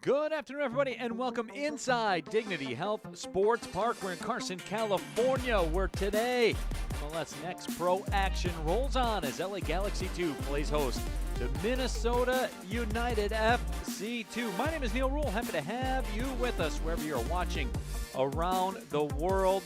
Good afternoon, everybody, and welcome inside Dignity Health Sports Park. We're in Carson, California, where today MLS Next Pro action rolls on as LA Galaxy 2 plays host to Minnesota United FC2. My name is Neil Rule. Happy to have you with us wherever you're watching around the world.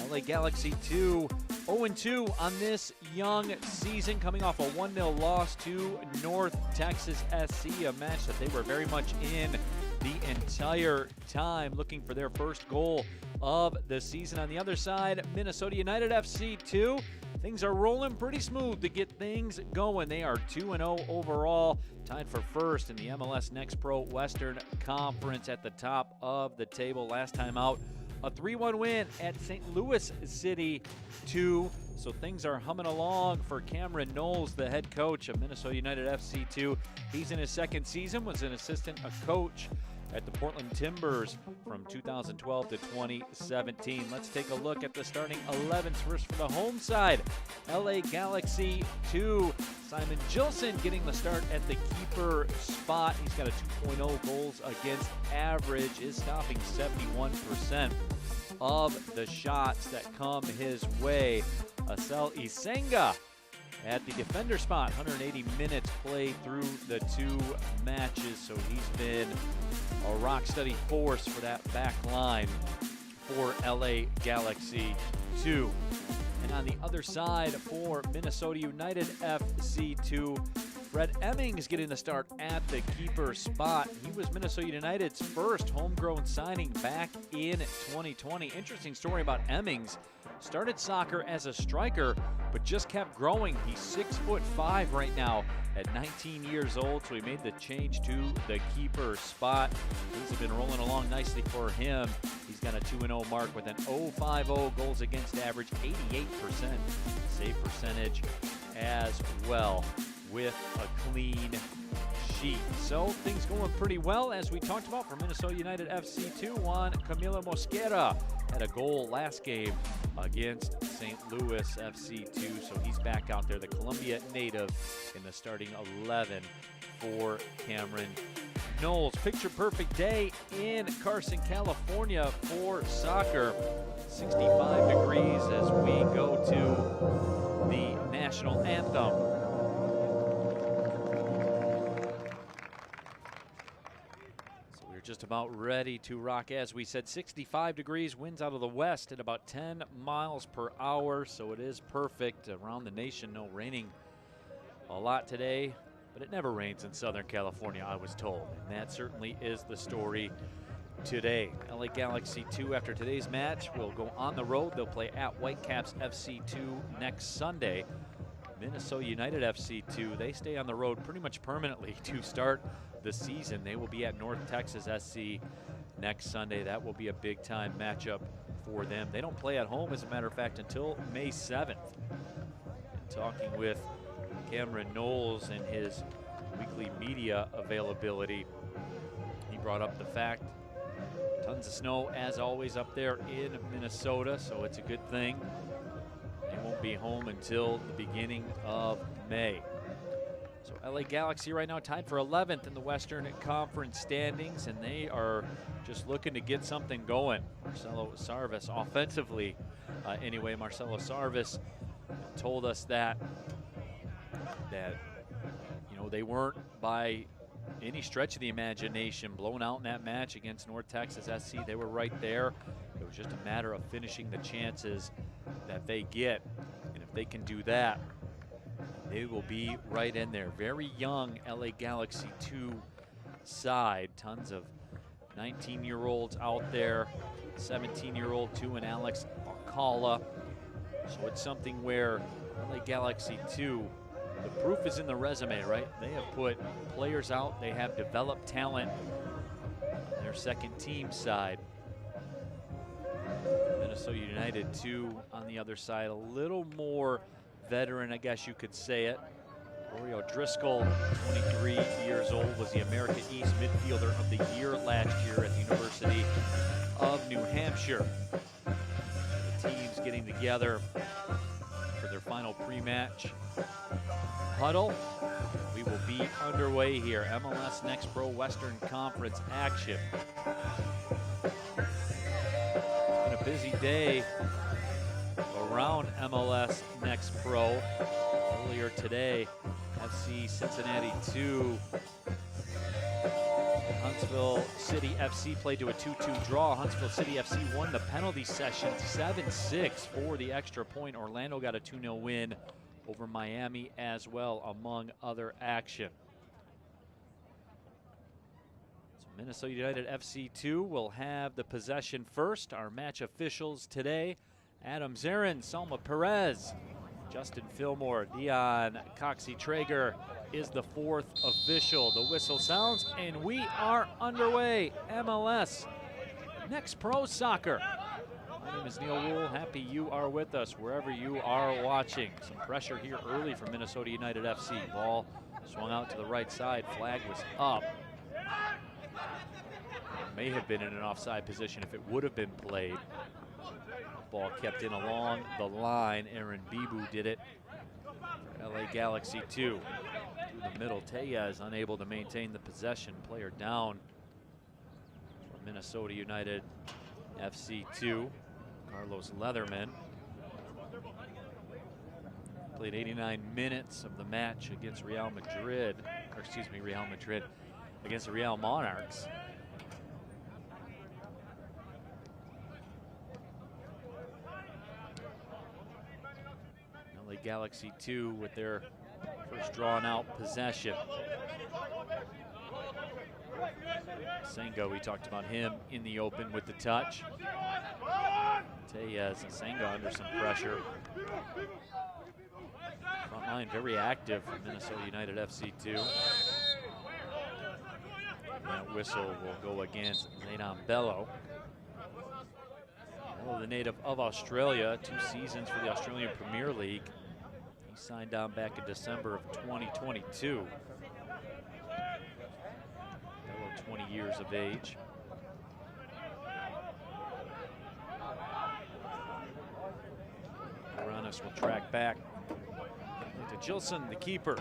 LA Galaxy 2 0-2 on this young season, coming off a 1-0 loss to North Texas SC, a match that they were very much in the entire time, looking for their first goal of the season. On the other side, Minnesota United FC2, things are rolling pretty smooth to get things going. They are 2-0 overall, tied for first in the MLS Next Pro Western Conference at the top of the table. Last time out, a 3-1 win at St. Louis City 2. So things are humming along for Cameron Knowles, the head coach of Minnesota United FC2. He's in his second season, was an assistant coach at the Portland Timbers from 2012 to 2017. Let's take a look at the starting 11s first for the home side. LA Galaxy 2. Simon Gilson getting the start at the keeper spot. He's got a 2.0 goals against average, is stopping 71% of the shots that come his way. Asel Isenga at the defender spot, 180 minutes played through the two matches, so he's been a rock-steady force for that back line for LA Galaxy 2. And on the other side for Minnesota United FC2, Fred Emmings getting the start at the keeper spot. He was Minnesota United's first homegrown signing back in 2020. Interesting story about Emmings. Started soccer as a striker, but just kept growing. He's 6'5" right now at 19 years old, so he made the change to the keeper spot. Things have been rolling along nicely for him. He's got a 2-0 mark with an 0.50 goals against average, 88% save percentage as well, with a clean sheet. So things going pretty well, as we talked about, for Minnesota United FC2. Juan Camilo Mosquera had a goal last game against St. Louis FC2, so he's back out there, the Columbia native, in the starting 11 for Cameron Knowles. Picture perfect day in Carson, California for soccer. 65 degrees as we go to the national anthem. Just about ready to rock. As we said, 65 degrees, winds out of the west at about 10 miles per hour, so it is perfect around the nation. No raining a lot today, but it never rains in Southern California, I was told, and that certainly is the story today. LA Galaxy 2, after today's match, will go on the road. They'll play at Whitecaps FC2 next Sunday. Minnesota United FC2, they stay on the road pretty much permanently to start the season. They will be at North Texas SC next Sunday. That will be a big-time matchup for them. They don't play at home, as a matter of fact, until May 7th. And talking with Cameron Knowles and his weekly media availability, he brought up the fact tons of snow, as always, up there in Minnesota, so it's a good thing. They won't be home until the beginning of May. So LA Galaxy right now tied for 11th in the Western Conference standings, and they are just looking to get something going. Marcelo Sarvis offensively. Anyway, Marcelo Sarvis told us that you know, they weren't by any stretch of the imagination blown out in that match against North Texas SC. They were right there. It was just a matter of finishing the chances that they get, and if they can do that, they will be right in there. Very young LA Galaxy 2 side, tons of 19-year-olds out there, 17-year-old too, and Alex Alcala. So it's something where LA Galaxy 2, the proof is in the resume, right? They have put players out, they have developed talent on their second team side. Minnesota United 2 on the other side, a little more veteran, I guess you could say it. Rory O'Driscoll, 23 years old, was the America East Midfielder of the Year last year at the University of New Hampshire. The teams getting together for their final final pre-match huddle. We will be underway here. MLS Next Pro Western Conference action. It's been a busy day around MLS Next Pro. Earlier today, FC Cincinnati 2. Huntsville City FC played to a 2-2 draw. Huntsville City FC won the penalty session 7-6 for the extra point. Orlando got a 2-0 win over Miami as well, among other action. So Minnesota United FC2 will have the possession first. Our match officials today: Adam Zarin, Salma Perez, Justin Fillmore, Dion Coxey-Traeger is the fourth official. The whistle sounds and we are underway. MLS Next Pro Soccer. My name is Neil Wool. Happy you are with us wherever you are watching. Some pressure here early from Minnesota United FC. Ball swung out to the right side. Flag was up. May have been in an offside position if it would have been played. Ball kept in along the line. Aaron Bibu did it for LA Galaxy 2. Through the middle, Taya is unable to maintain the possession. Player down for Minnesota United FC2. Carlos Leatherman played 89 minutes of the match against Real Madrid, against the Real Monarchs. LA Galaxy 2 with their first drawn out possession. Senga, we talked about him in the open with the touch. Tellez and Senga under some pressure. Front line very active for Minnesota United FC2. That whistle will go against Zaydan Bello. Bello, the native of Australia, 2 seasons for the Australian Premier League. He signed on back in December of 2022. Bello, 20 years of age. Uranus will track back to Gilson, the keeper.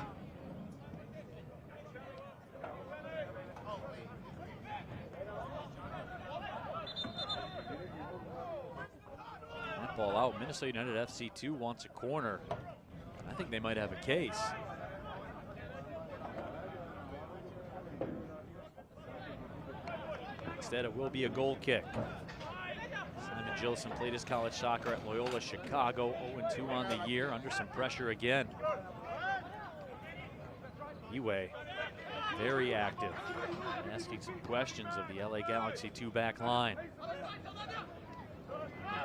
That ball out. Minnesota United FC2 wants a corner. I think they might have a case. Instead, it will be a goal kick. Simon Gilson played his college soccer at Loyola Chicago, 0-2 on the year, under some pressure again. Eway, very active, asking some questions of the LA Galaxy 2 back line.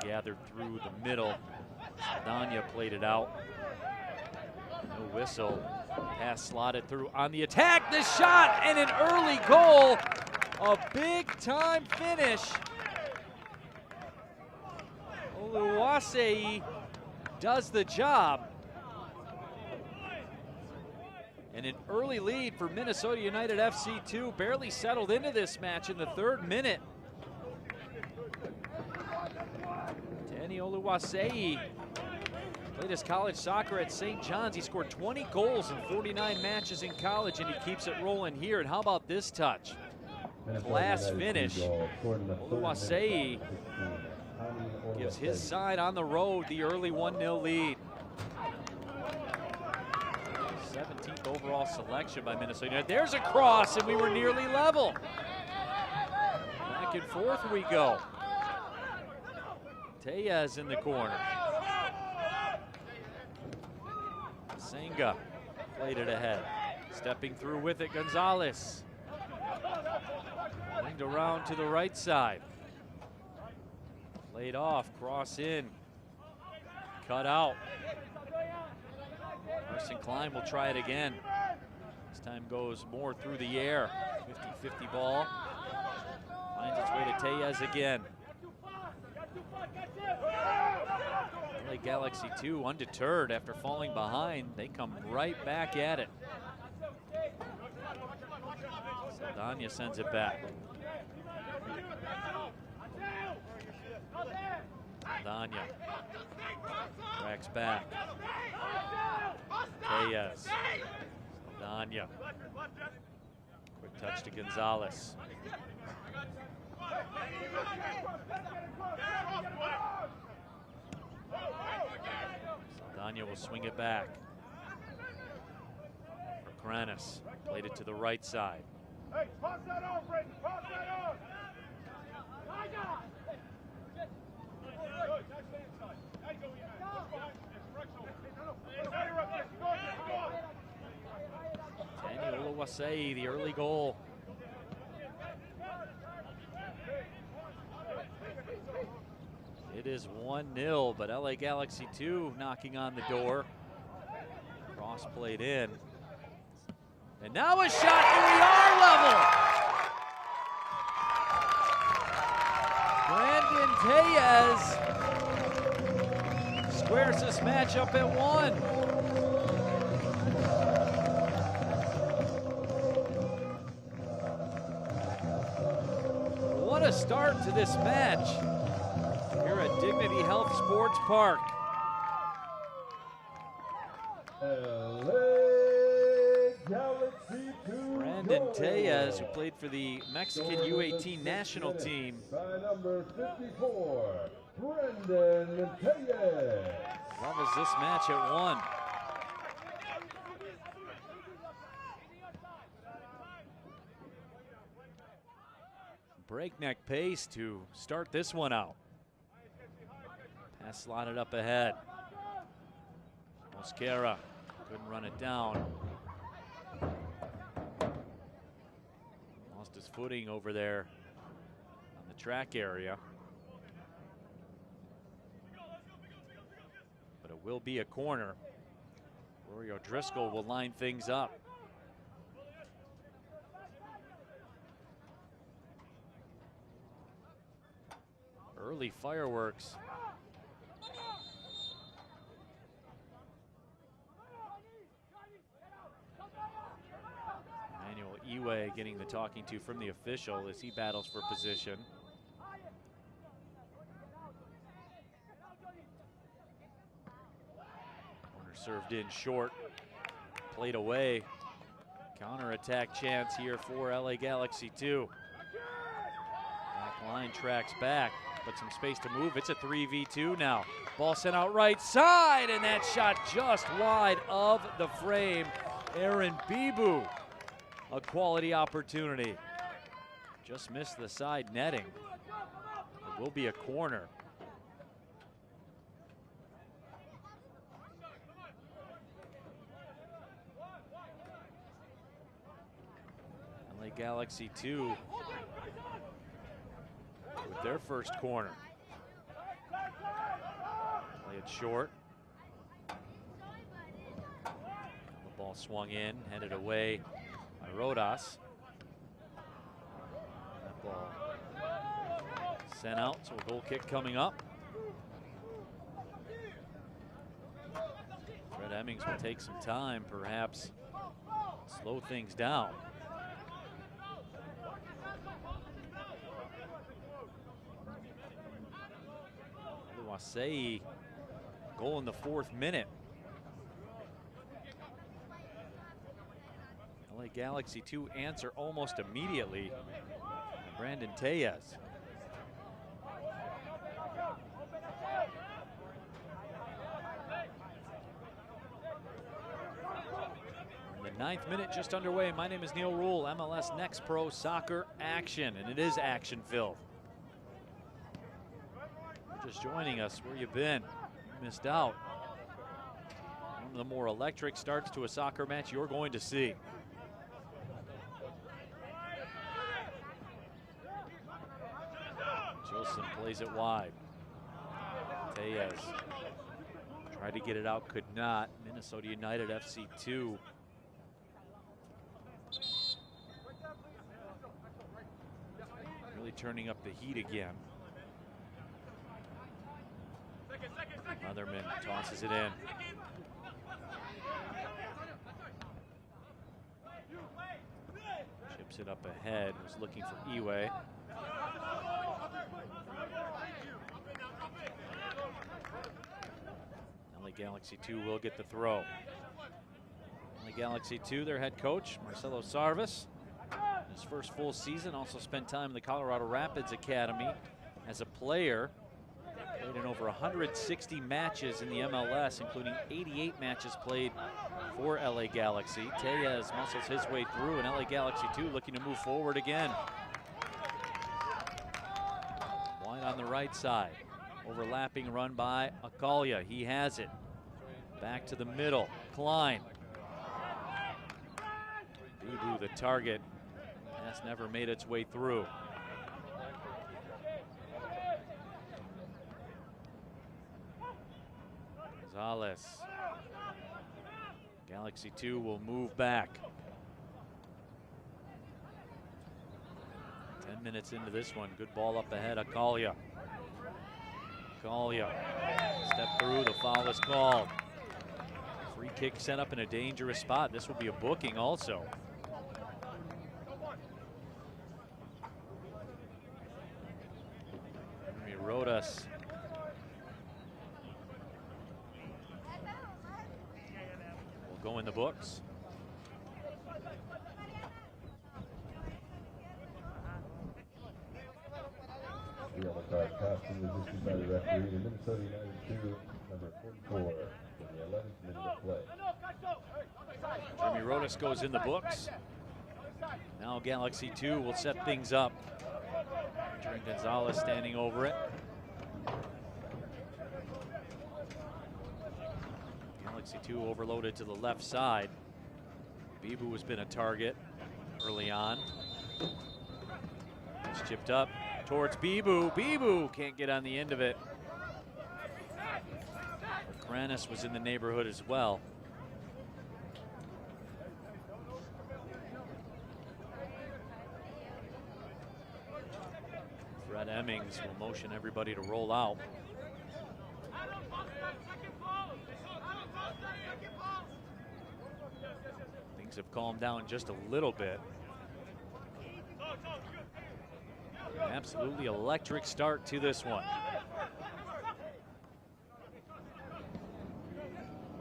They gathered through the middle. Saldana played it out. No whistle. Pass slotted through on the attack. The shot and an early goal. A big time finish. Oluwasei does the job. And an early lead for Minnesota United FC2. Barely settled into this match in the 3rd minute. Danny Oluwasei played his college soccer at St. John's. He scored 20 goals in 49 matches in college, and he keeps it rolling here. And how about this touch? Glass finish. Oluwasei gives his side on the road the early 1-0 lead. 17th overall selection by Minnesota United. There's a cross, and we were nearly level. Back and forth we go. Tellez in the corner. Senga played it ahead. Stepping through with it, Gonzalez. Winged around to the right side. Played off, cross in. Cut out. Carson Klein will try it again. This time goes more through the air. 50-50 ball. Finds its way to Tellez again. LA Galaxy 2 undeterred after falling behind. They come right back at it. Saldana sends it back. Saldana tracks back. Tejas. Saldana. Quick touch to Gonzalez. Saldana will swing it back. For Kranis. Played it to the right side. Hey, pass that on, Brayden. Pass that on. Daniel Oluwasei, the early goal. It is 1-0, but LA Galaxy 2 knocking on the door. Cross played in. And now a shot in the R level. Brandon Tejas squares this match up at 1. What a start to this match here at Dignity Health Sports Park. Brandon Tejas, who played for the Mexican U18 national team. By number 54, Brandon Tejas. Levels this match at 1. Breakneck pace to start this one out. Pass slotted up ahead. Mosquera couldn't run it down. Lost his footing over there on the track area. But it will be a corner. Rory O'Driscoll will line things up. Early fireworks. Emmanuel Iwe getting the talking to from the official as he battles for position. Corner served in short, played away. Counter-attack chance here for LA Galaxy 2. Back line tracks back, but some space to move. It's a 3v2 now. Ball sent out right side, and that shot just wide of the frame. Aaron Bibu, a quality opportunity. Just missed the side netting. It will be a corner. LA Galaxy 2 with their first corner. Play it short. The ball swung in, headed away by Rodas. That ball sent out, so a goal kick coming up. Fred Hemmings will take some time, perhaps slow things down. Wasei, goal in the 4th minute. LA Galaxy 2 answer almost immediately. Brandon Tejas. The 9th minute just underway. My name is Neil Rule, MLS Next Pro Soccer Action, and it is action-filled. Just joining us, where you been? You missed out. One of the more electric starts to a soccer match you're going to see. Jolson plays it wide. Tejas tried to get it out, could not. Minnesota United FC2. Really turning up the heat again. Otherman tosses it in. Chips it up ahead, was looking for Iwe. LA Galaxy 2 will get the throw. LA Galaxy 2, their head coach, Marcelo Sarvis. His first full season, also spent time in the Colorado Rapids Academy as a player. Played in over 160 matches in the MLS, including 88 matches played for LA Galaxy. Tellez muscles his way through, and LA Galaxy 2 looking to move forward again. Wide on the right side. Overlapping run by Akalia. He has it. Back to the middle. Klein. Bibu, the target. Pass never made its way through. Gonzalez. Galaxy 2 will move back. 10 minutes into this one. Good ball up ahead. Akalia. Akalia. Step through. The foul is called. Free kick set up in a dangerous spot. This will be a booking also. Rodas. Will go in the books. The yellow card caution was issued by the referee to Minnesota United 2, number 44, in the 11th minute of play. Jeremy Rodas goes in the books. Now Galaxy 2 will set things up. Jeremy Gonzalez standing over it. Galaxy 2 overloaded to the left side. Bibu has been a target early on. It's chipped up towards Bibu. Bibu can't get on the end of it. Kranis was in the neighborhood as well. Fred Emmings will motion everybody to roll out. Things have calmed down just a little bit. An absolutely electric start to this one.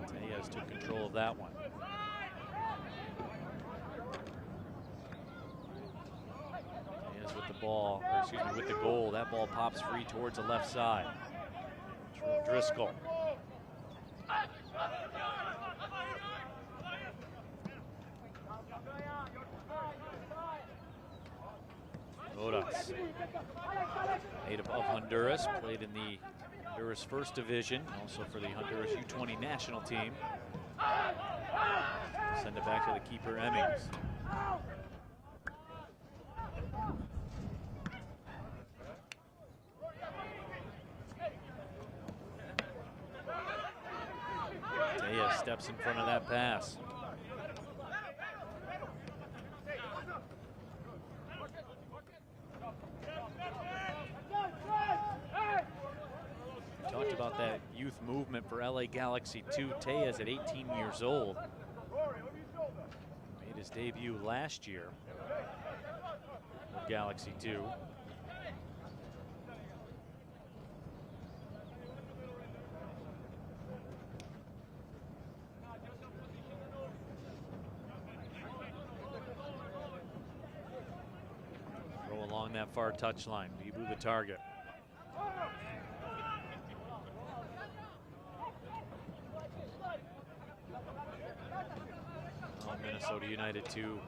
Tellez took control of that one. Tellez with the ball, or excuse me, with the goal. That ball pops free towards the left side. Driscoll. Rodas, native of Honduras, played in the Honduras First Division, also for the Honduras U20 national team. Send it back to the keeper, Emmings. Tellez steps in front of that pass. Talked about that youth movement for LA Galaxy 2. Tellez at 18 years old. Made his debut last year for Galaxy 2. Throw along that far touchline. Bibu the target. Minnesota United 2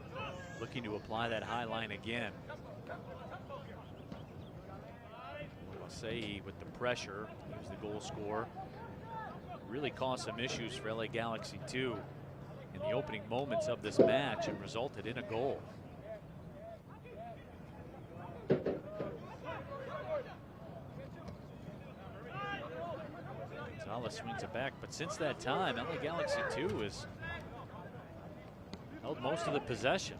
looking to apply that high line again. Wasei with the pressure, he was the goal scorer. Really caused some issues for LA Galaxy 2 in the opening moments of this match and resulted in a goal. Gonzalez swings it back, but since that time, LA Galaxy 2 has held most of the possession.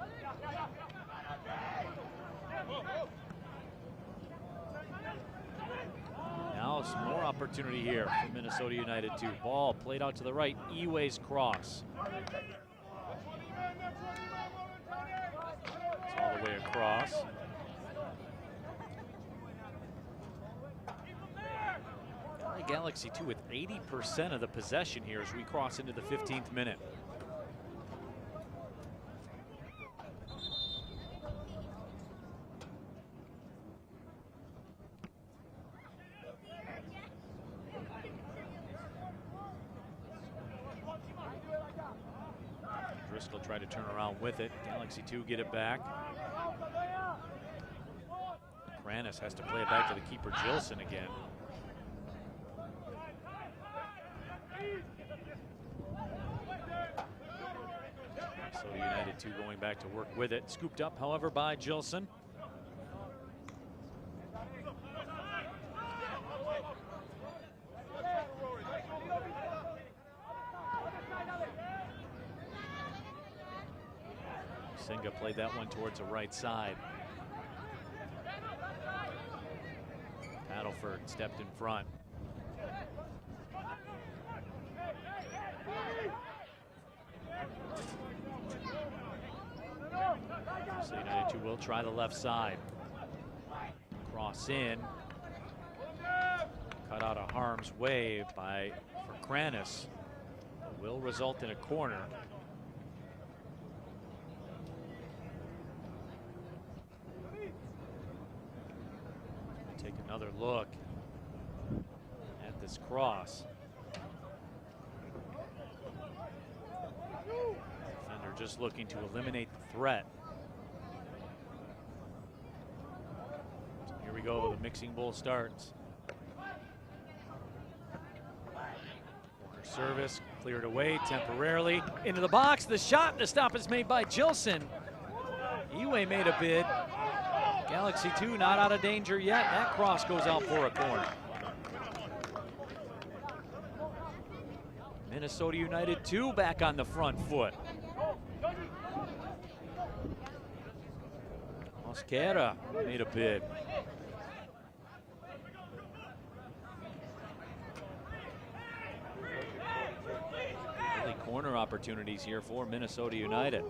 Now some more opportunity here for Minnesota United 2. Ball played out to the right, Iwe's cross. It's all the way across. LA LA Galaxy 2 with 80% of the possession here as we cross into the 15th minute. Driscoll tried to turn around with it. Galaxy 2 get it back. Kranis has to play it back to the keeper, Gilson, again. Minnesota United 2 going back to work with it. Scooped up, however, by Gilson. Singa played that one towards the right side. Paddleford stepped in front. So United 2 will try the left side. Cross in. Cut out of harm's way for Kranis. Will result in a corner. Take another look at this cross. Defender just looking to eliminate the threat. So here we go, the mixing bowl starts. Corner service, cleared away temporarily. Into the box, the shot, the stop is made by Gilson. Iwe made a bid. Galaxy 2 not out of danger yet. That cross goes out for a corner. Minnesota United 2 back on the front foot. Mosquera made a bid. Early corner opportunities here for Minnesota United.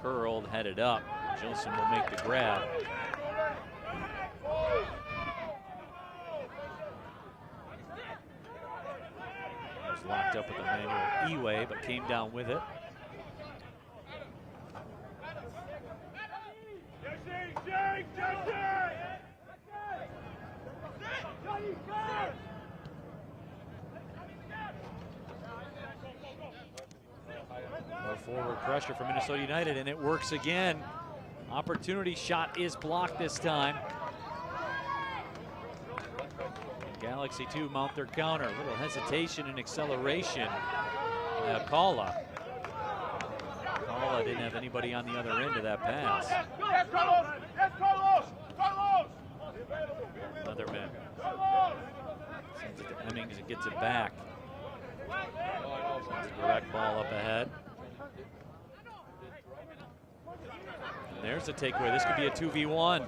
Curled, headed up. Gilson will make the grab. Was locked up with Emmanuel Iwe, but came down with it. Forward pressure for Minnesota United, and it works again. Opportunity shot is blocked this time. Galaxy 2 mount their counter. A little hesitation and acceleration by Akala. Akala didn't have anybody on the other end of that pass. Leatherman sends it to Hemmings and gets it back. Sends a direct ball up ahead. And there's a takeaway. This could be a 2v1.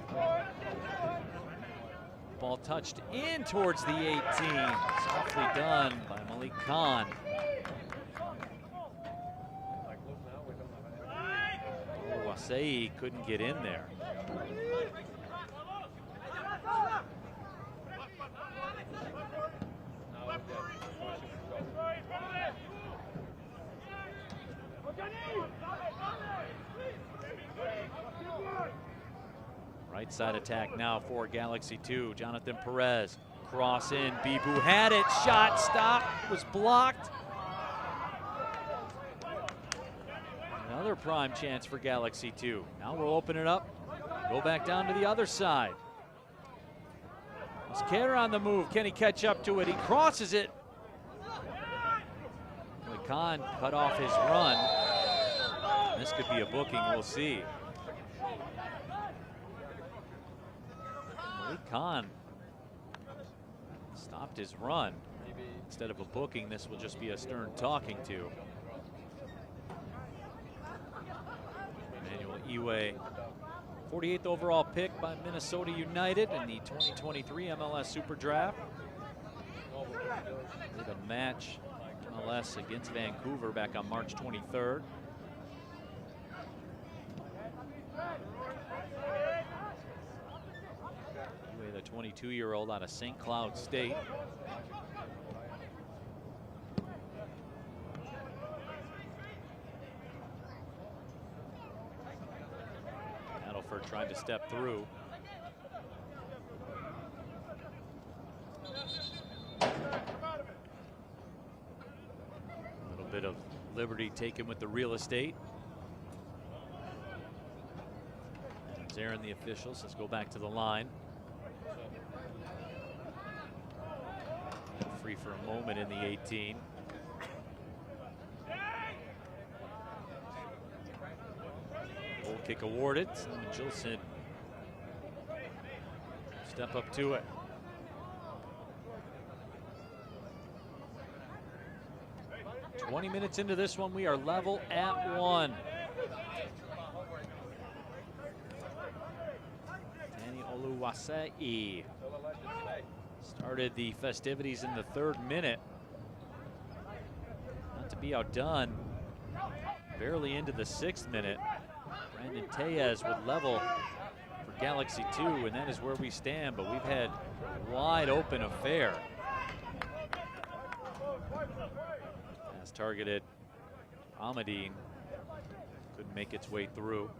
Ball touched in towards the 18. Softly done by Malik Khan. Oh, Wasei couldn't get in there. Right side attack now for Galaxy 2. Jonathan Perez, cross in, Bibu had it, shot, stop, was blocked. Another prime chance for Galaxy 2. Now we'll open it up, go back down to the other side. Mosquera on the move, can he catch up to it? He crosses it. Khan cut off his run. This could be a booking, we'll see. Malik Khan stopped his run. Instead of a booking, this will just be a stern talking to. Emmanuel Iwe, 48th overall pick by Minnesota United in the 2023 MLS Super Draft. Did a match MLS against Vancouver back on March 23rd. The 22-year-old out of St. Cloud State. Adelford tried to step through. A little bit of liberty taken with the real estate. There's Aaron, the official, says go back to the line. Free for a moment in the 18. Goal kick awarded. Gilson step up to it. "20 minutes into this one, we are level at 1. Danny Oluwasei started the festivities in the 3rd minute. Not to be outdone. Barely into the 6th minute. Brandon Tellez would level for Galaxy 2, and that is where we stand, but we've had a wide open affair. As targeted, Almadine couldn't make its way through.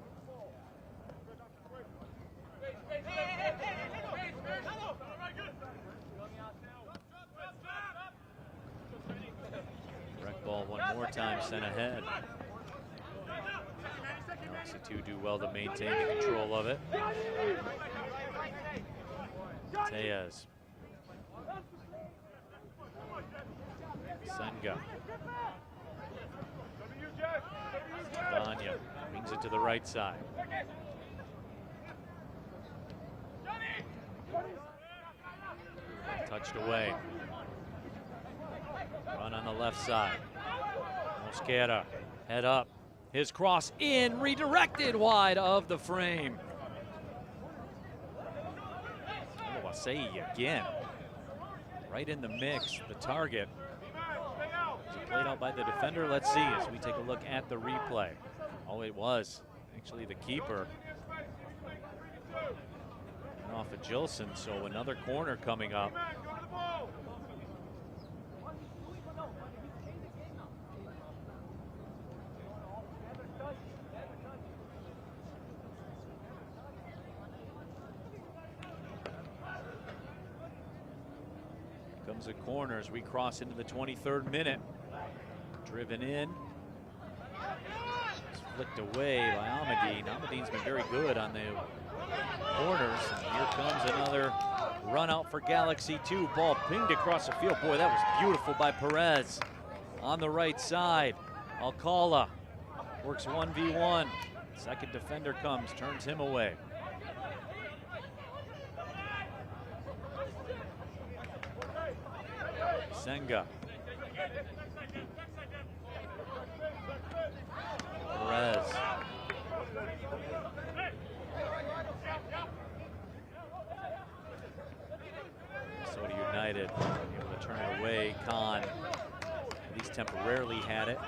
Direct ball one more time sent ahead. Galaxy 2 do well to maintain the control of it. Tellez. Senga. Danya wings it to the right side. Touched away. Run on the left side. Mosquera, head up. His cross in, redirected wide of the frame. Wasei again. Right in the mix, the target. Was it played out by the defender? Let's see as we take a look at the replay. Oh, it was actually the keeper. And off of Gilson, so another corner coming up. Comes a corner as we cross into the 23rd minute. Driven in. It's flicked away by Almadine. Almadine's been very good on the corners. And here comes another run out for Galaxy 2. Ball pinged across the field. Boy, that was beautiful by Perez. On the right side, Alcala works 1v1. Second defender comes, turns him away. Senga. Perez. Minnesota United able to turn it away. Khan at least temporarily had it.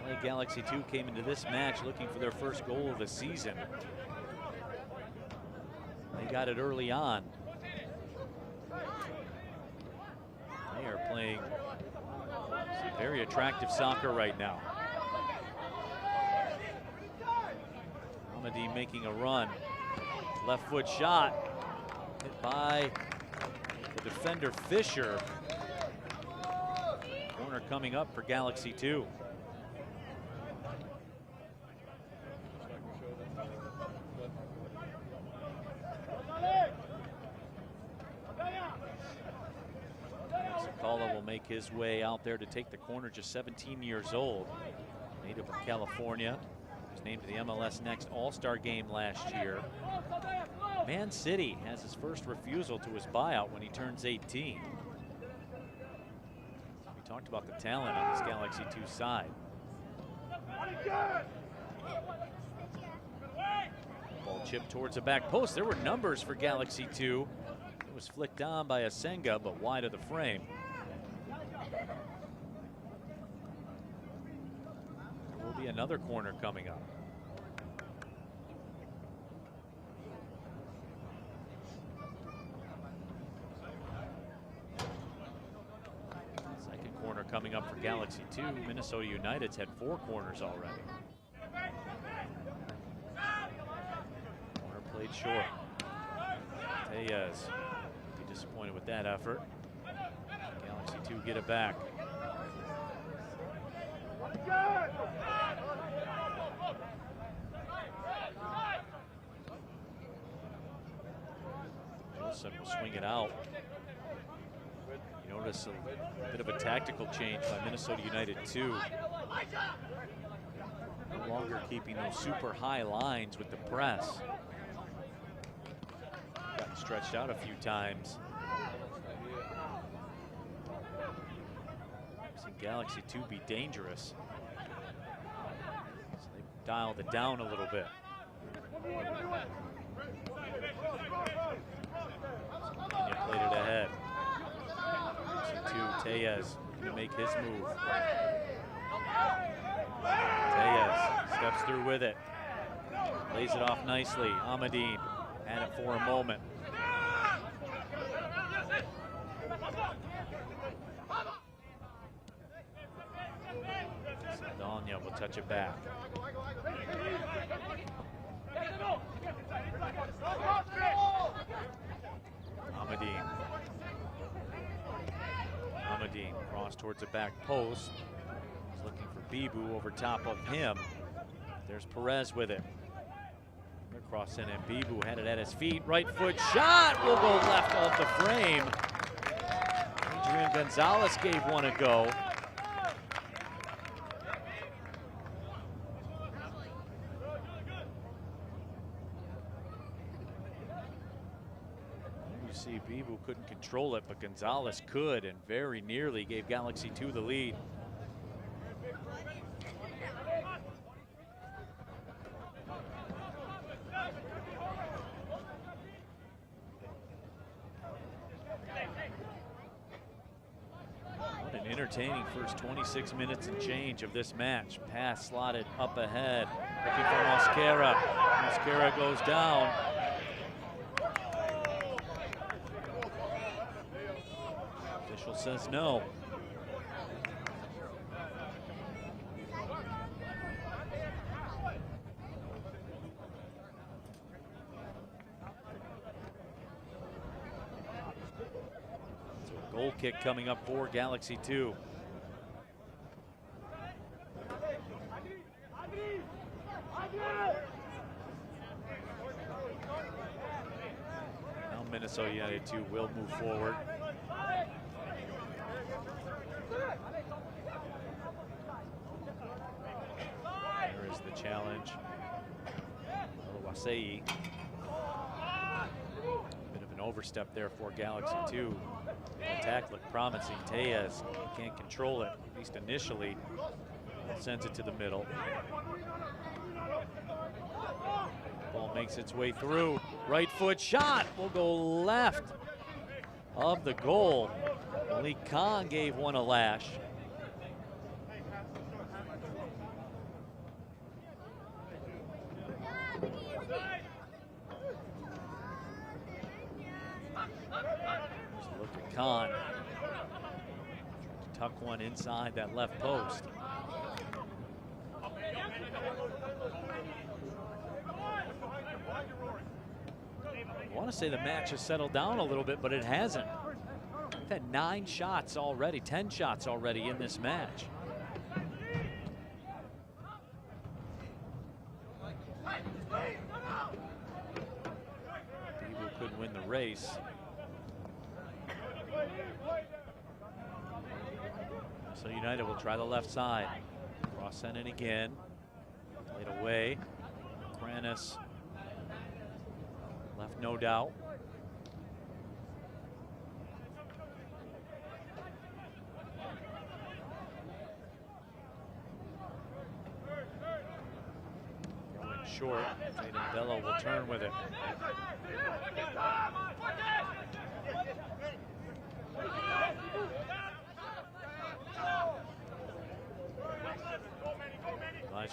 LA Galaxy 2 came into this match looking for their first goal of the season. They got it early on. They are playing some very attractive soccer right now. Almadine making a run. Left foot shot. Hit by the defender Fisher. Corner coming up for Galaxy 2. Sakala will make his way out there to take the corner, just 17 years old. Native of California. Was named to the MLS Next All-Star game last year. Man City has his first refusal to his buyout when he turns 18. We talked about the talent on this Galaxy 2 side. Ball chipped towards the back post. There were numbers for Galaxy 2. It was flicked on by Asenga, but wide of the frame. another corner coming up. Second corner coming up for Galaxy 2. Minnesota United's had 4 corners already. Corner played short. Tellez be disappointed with that effort. Galaxy 2 get it back. Wilson will swing it out. You notice a bit of a tactical change by Minnesota United 2. No longer keeping those super high lines with the press. Gotten stretched out a few times. Seen Galaxy 2 be dangerous. So they dialed it down a little bit. Kenya played it ahead. Galaxy 2, Tellez gonna make his move. Tellez steps through with it. Lays it off nicely. Amadine had it for a moment. Saldana will touch it back. Amadine cross towards the back post. He's looking for Bibu over top of him. There's Perez with it. They're crossing and Bibu had it at his feet. Right foot shot will go left of the frame. Adrian Gonzalez gave one a go. You see Bibu couldn't control it, but Gonzalez could and very nearly gave Galaxy 2 the lead. What an entertaining first 26 minutes and change of this match. Pass slotted up ahead, looking for Mosquera. Mosquera goes down. Official says no. Goal kick coming up for Galaxy 2. Now Minnesota United 2 will move forward. There is the challenge. Wasei. Bit of an overstep there for Galaxy 2. The attack looked promising. Tellez can't control it, at least initially. Sends it to the middle. Ball makes its way through. Right foot shot will go left of the goal. Malik Khan gave one a lash. Look at Khan. Tuck one inside that left post. I want to say the match has settled down a little bit, but it hasn't. We've had 9 shots already, 10 shots already in this match. Bibu couldn't win the race. So United will try the left side. Cross sent in again. Played away. Kranis left, no doubt. Going short. Jaden Bello will turn with it.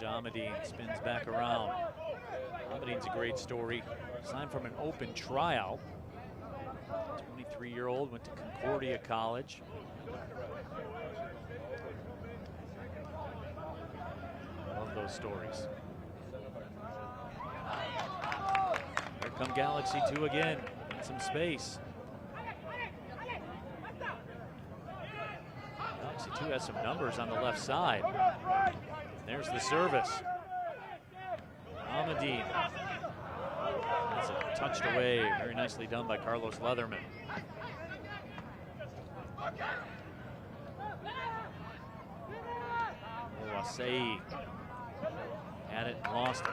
Raj Ahmadine spins back around. Ahmadine's a great story. Signed from an open tryout. 23-year-old, went to Concordia College. Love those stories. Here come Galaxy 2 again. In some space. Galaxy 2 has some numbers on the left side. There's the service. Ahmadine. That's it, touched away. Very nicely done by Carlos Leatherman. Wasei had it and lost it.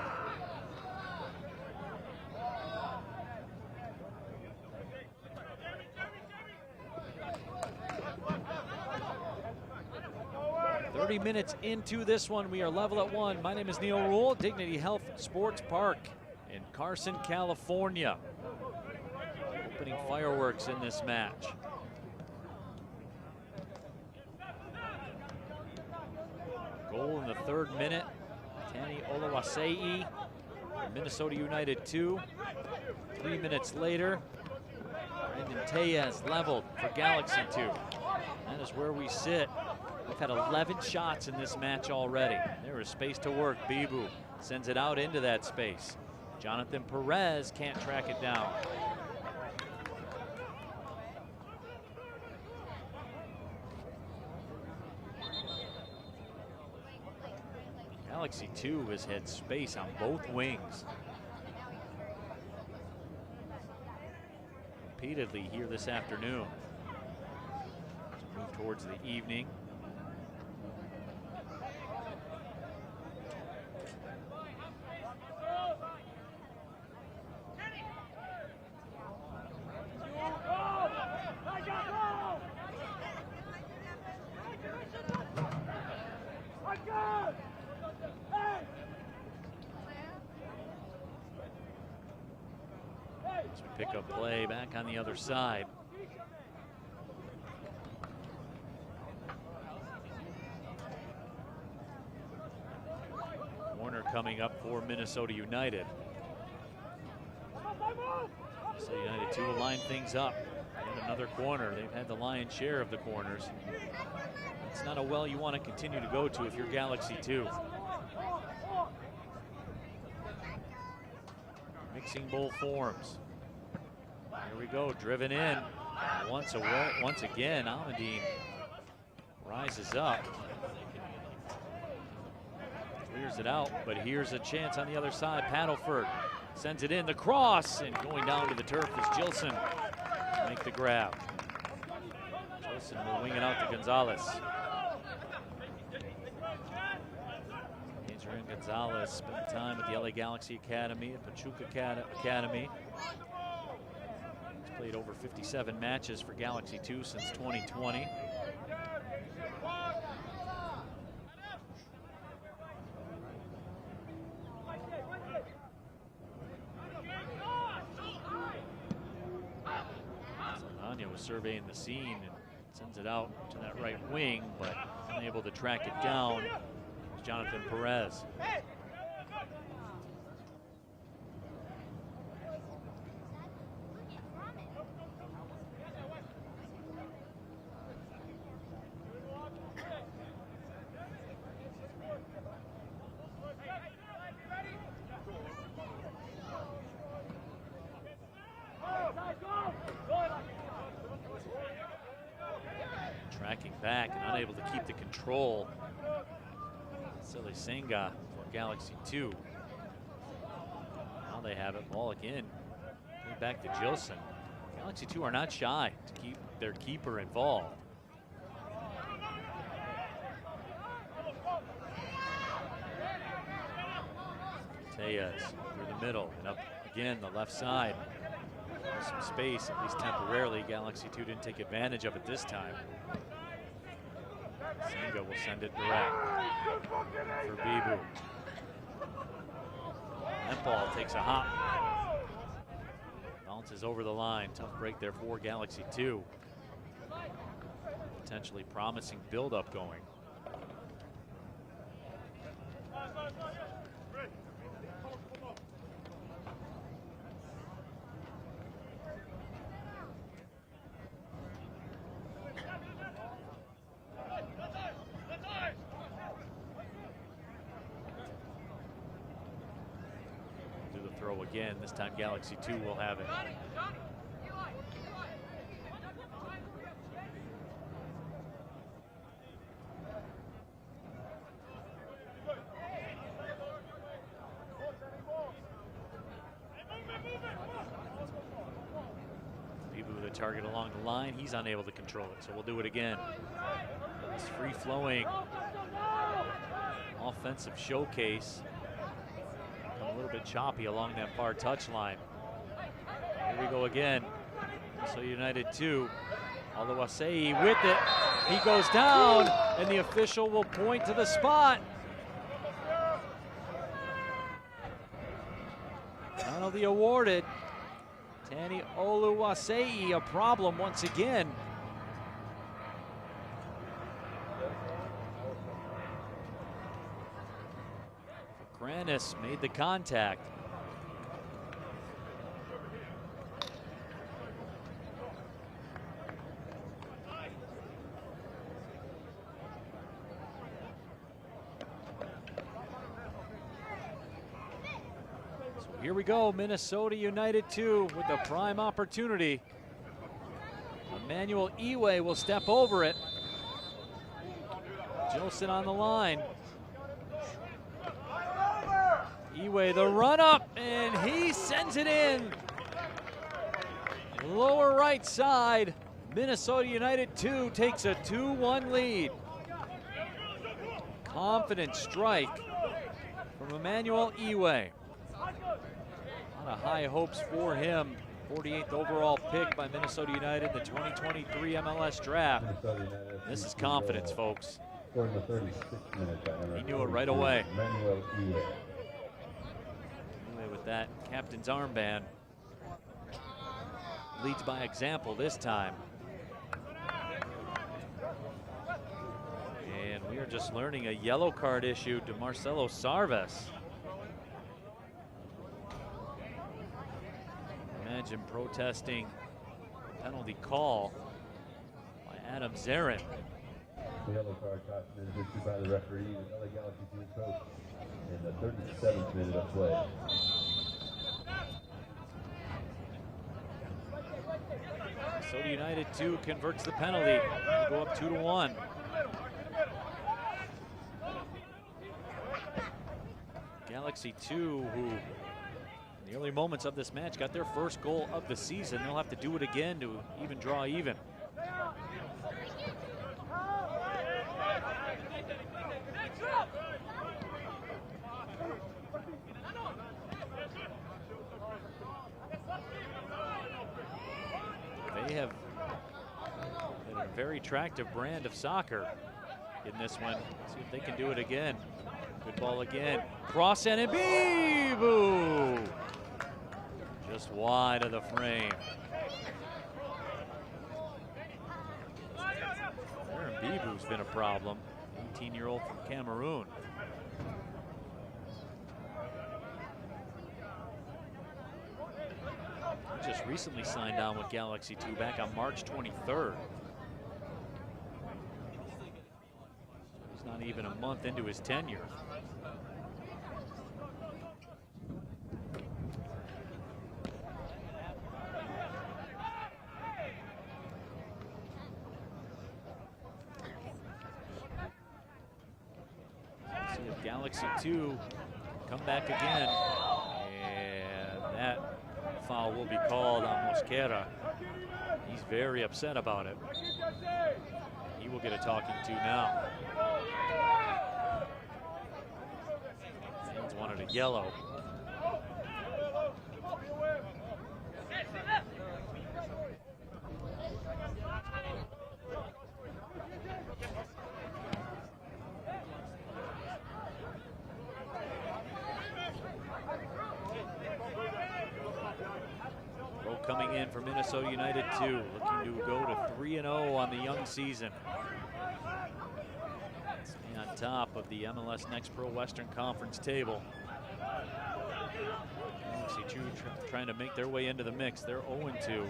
Minutes into this one, we are level at 1. My name is Neil Rule, Dignity Health Sports Park in Carson, California. Opening fireworks in this match. Goal in the 3rd minute. Tani Olawasei, Minnesota United 2. 3 minutes later, Brandon Tellez leveled for Galaxy 2. That is where we sit. We've had 11 shots in this match already. There is space to work. Bibu sends it out into that space. Jonathan Perez can't track it down. Galaxy 2 has had space on both wings. Repeatedly here this afternoon. As we move towards the evening. Pick up play back on the other side. Warner coming up for Minnesota United. Minnesota United 2 will line things up. And another corner. They've had the lion's share of the corners. It's not a well you want to continue to go to if you're Galaxy 2. Mixing bowl forms. Here we go, driven in. Once again, Ahmadine rises up. Clears it out, but here's a chance on the other side. Paddleford sends it in, the cross, and going down to the turf is Gilson to make the grab. Gilson will wing it out to Gonzalez. Adrian Gonzalez spent time at the LA Galaxy Academy, at Pachuca Academy. Played over 57 matches for Galaxy 2 since 2020. Anya was surveying the scene and sends it out to that right wing, but unable to track it down. It's Jonathan Perez. Tracking back and unable to keep the control. Silly Senga for Galaxy 2. Now they have it. Ball again. Back to Gilson. Galaxy 2 are not shy to keep their keeper involved. Tellez through the middle and up again the left side. There's some space, at least temporarily. Galaxy 2 didn't take advantage of it this time. Senga will send it direct for Bibu. That ball takes a hop. Bounces over the line. Tough break there for Galaxy 2. Potentially promising build-up going. Do the throw again. This time Galaxy 2 will have it. Target along the line, he's unable to control it, so we'll do it again. This free-flowing offensive showcase, a little bit choppy along that far touchline. Here we go again. So United 2, Oluwaseyi with it. He goes down, and the official will point to the spot. Penalty awarded. Tani Oluwaseyi, a problem once again. Kranis made the contact. Here we go, Minnesota United 2 with the prime opportunity. Emmanuel Iwe will step over it. Jilson on the line. Iwe the run up, and he sends it in. Lower right side, Minnesota United 2 takes a 2-1 lead. Confident strike from Emmanuel Iwe. A lot of high hopes for him. 48th overall pick by Minnesota United in the 2023 MLS draft. This is confidence, folks. He knew it right away. Iwe with that captain's armband. Leads by example this time. And we are just learning a yellow card issued to Marcelo Sarves. Imagine protesting penalty call by Adam Zarin. The yellow card caution is issued by the referee, the LA Galaxy team coach, in the 37th minute of play. Minnesota United 2 converts the penalty. They go up 2-1. Galaxy 2, who in the early moments of this match got their first goal of the season. They'll have to do it again to even draw even. They have a very attractive brand of soccer in this one. See if they can do it again. Good ball again. Cross and Bibu! Just wide of the frame. Aaron Bibu's been a problem. 18-year-old from Cameroon. Just recently signed on with Galaxy 2 back on March 23rd. He's not even a month into his tenure. See if Galaxy 2 come back again. And that foul will be called on Mosquera. He's very upset about it. He will get a talking to now. Fans wanted a yellow. Coming in for Minnesota United 2, looking to go to 3-0 on the young season. Stay on top of the MLS Next Pro Western Conference table. Galaxy 2 trying to make their way into the mix. They're 0-2.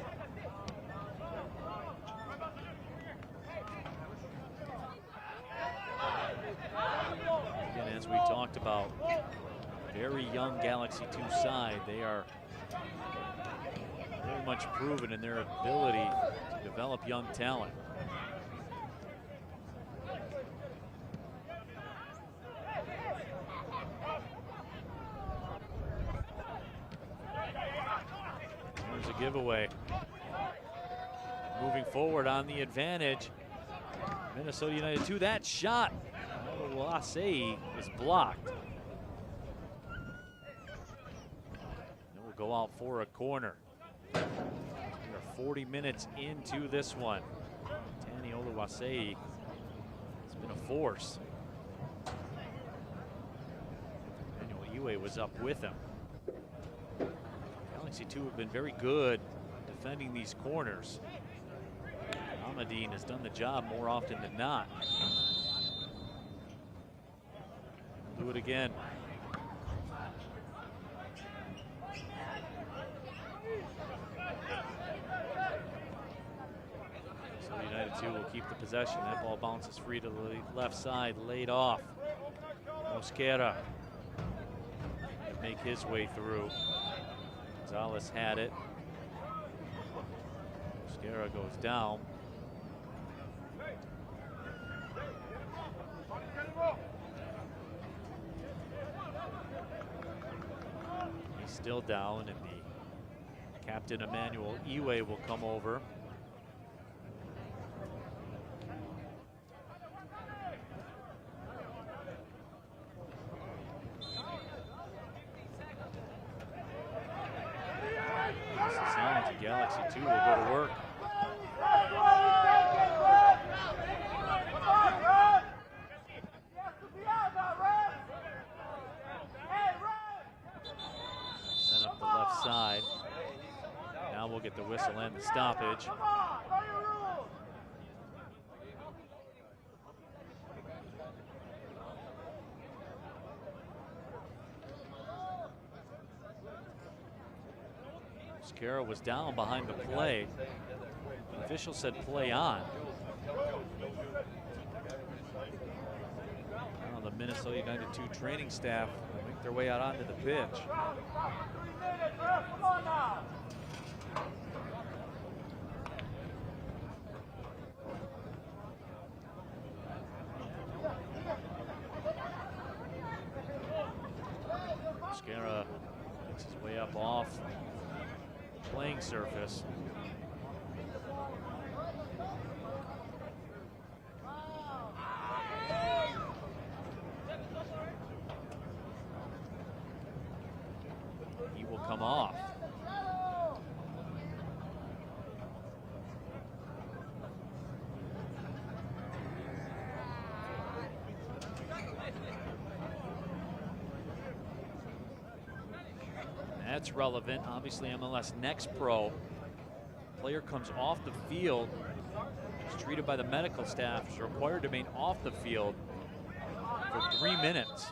Again, as we talked about, very young Galaxy 2 side. They are very much proven in their ability to develop young talent. There's a giveaway. Moving forward on the advantage. Minnesota United 2. That shot, Wasei, is blocked. It will go out for a corner. We are 40 minutes into this one. Tani Oluwasei has been a force. Emmanuel Iwe was up with him. Galaxy 2 have been very good defending these corners. Amadine has done the job more often than not. Do it again. So United 2 will keep the possession. That ball bounces free to the left side, laid off. Mosquera to make his way through. Gonzalez had it. Mosquera goes down. He's still down, and the captain Emmanuel Iwe will come over. Galaxy 2 will go to work. Sent up the left side. Now we'll get the whistle and the stoppage. Mosquera was down behind the play. The official said play on. Now the Minnesota United 2 training staff make their way out onto the pitch. Mosquera makes his way up off playing surface. He will come off. That's relevant. Obviously, MLS Next Pro. Player comes off the field, is treated by the medical staff, is required to remain off the field for 3 minutes.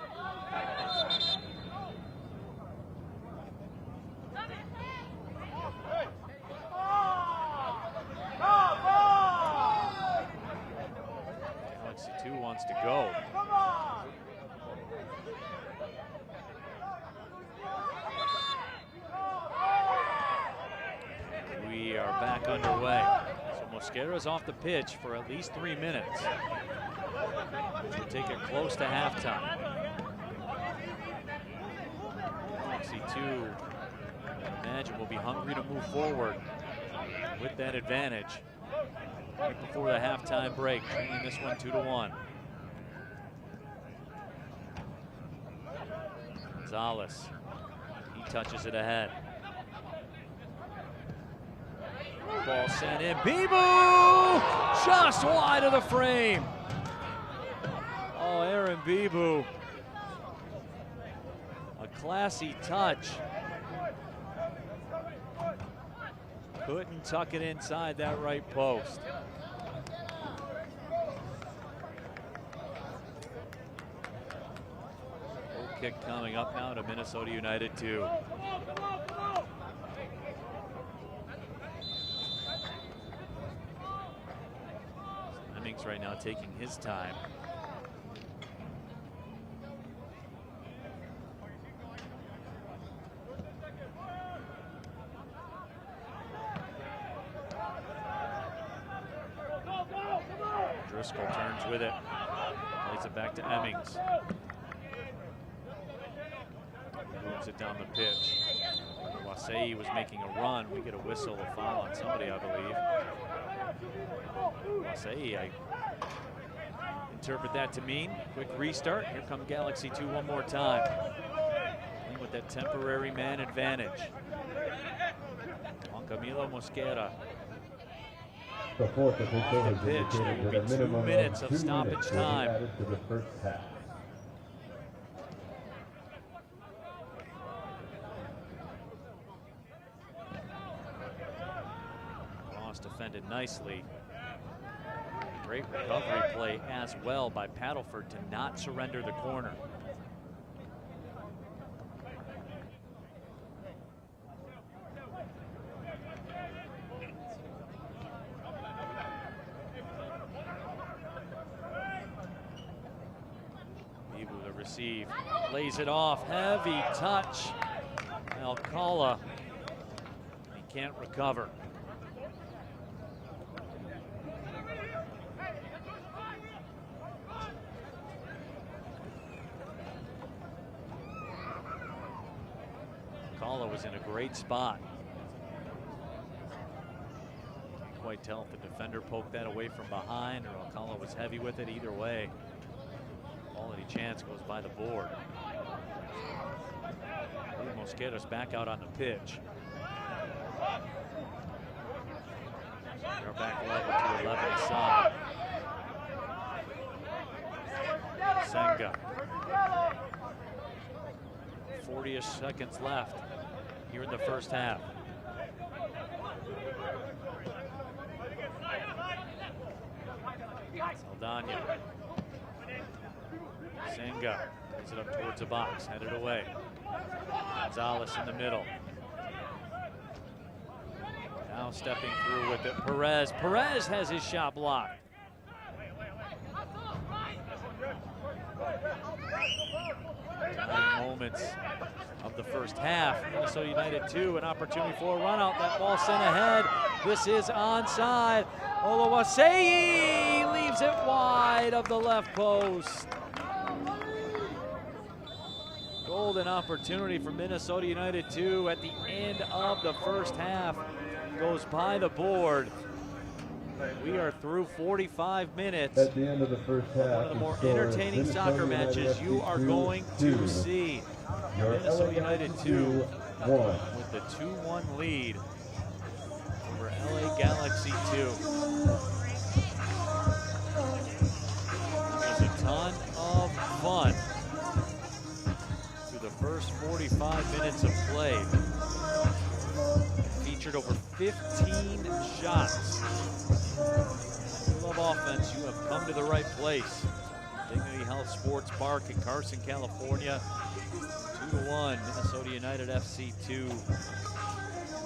Galaxy 2 wants to go. We are back underway. So Mosquera's off the pitch for at least 3 minutes. We'll take it close to halftime. Galaxy 2, I imagine, will be hungry to move forward with that advantage. Right before the halftime break, trailing this one 2-1. Gonzalez, he touches it ahead. Ball sent in. Bibu! Just wide of the frame. Oh, Aaron Bibu. A classy touch. Couldn't tuck it inside that right post. kick coming up now to Minnesota United 2. Hemmings right now taking his time. Driscoll turns with it. Plays it back to Hemmings. Moves it down the pitch. Wasei was making a run. We get a whistle, a foul on somebody, I believe. Wasei, I interpret that to mean quick restart. Here come Galaxy 2 one more time. Playing with that temporary man advantage. Juan Camilo Mosquera. The fourth official has pitch. There indicated will that a be 2 minimum minutes of of 2 stoppage minutes will be time. added to the first half. Ross defended nicely. Great recovery play as well by Paddleford to not surrender the corner. Receive, lays it off, heavy touch. Alcala, he can't recover. Alcala was in a great spot. Can't quite tell if the defender poked that away from behind or Alcala was heavy with it. Either way, quality chance goes by the board. Mosquera's back out on the pitch. They're back 11 to 11 aside. Senga. 40-ish seconds left here in the first half. Saldana. Senga plays it up towards the box, headed away. Gonzalez in the middle. Now stepping through with it, Perez. Perez has his shot blocked. Dying moments of the first half. Minnesota United 2, an opportunity for a run out. That ball sent ahead. This is onside. Oluwaseyi leaves it wide of the left post. Golden opportunity for Minnesota United 2 at the end of the first half. Goes by the board. We are through 45 minutes. At the end of the first half, one of the more entertaining soccer matches you are going to see. Minnesota United 2 with the 2-1 lead over LA Galaxy 2. It was a ton of fun through the first 45 minutes of play. Featured over 15 shots. If you love offense, you have come to the right place. Dignity Health Sports Park in Carson, California. 2-1, Minnesota United FC2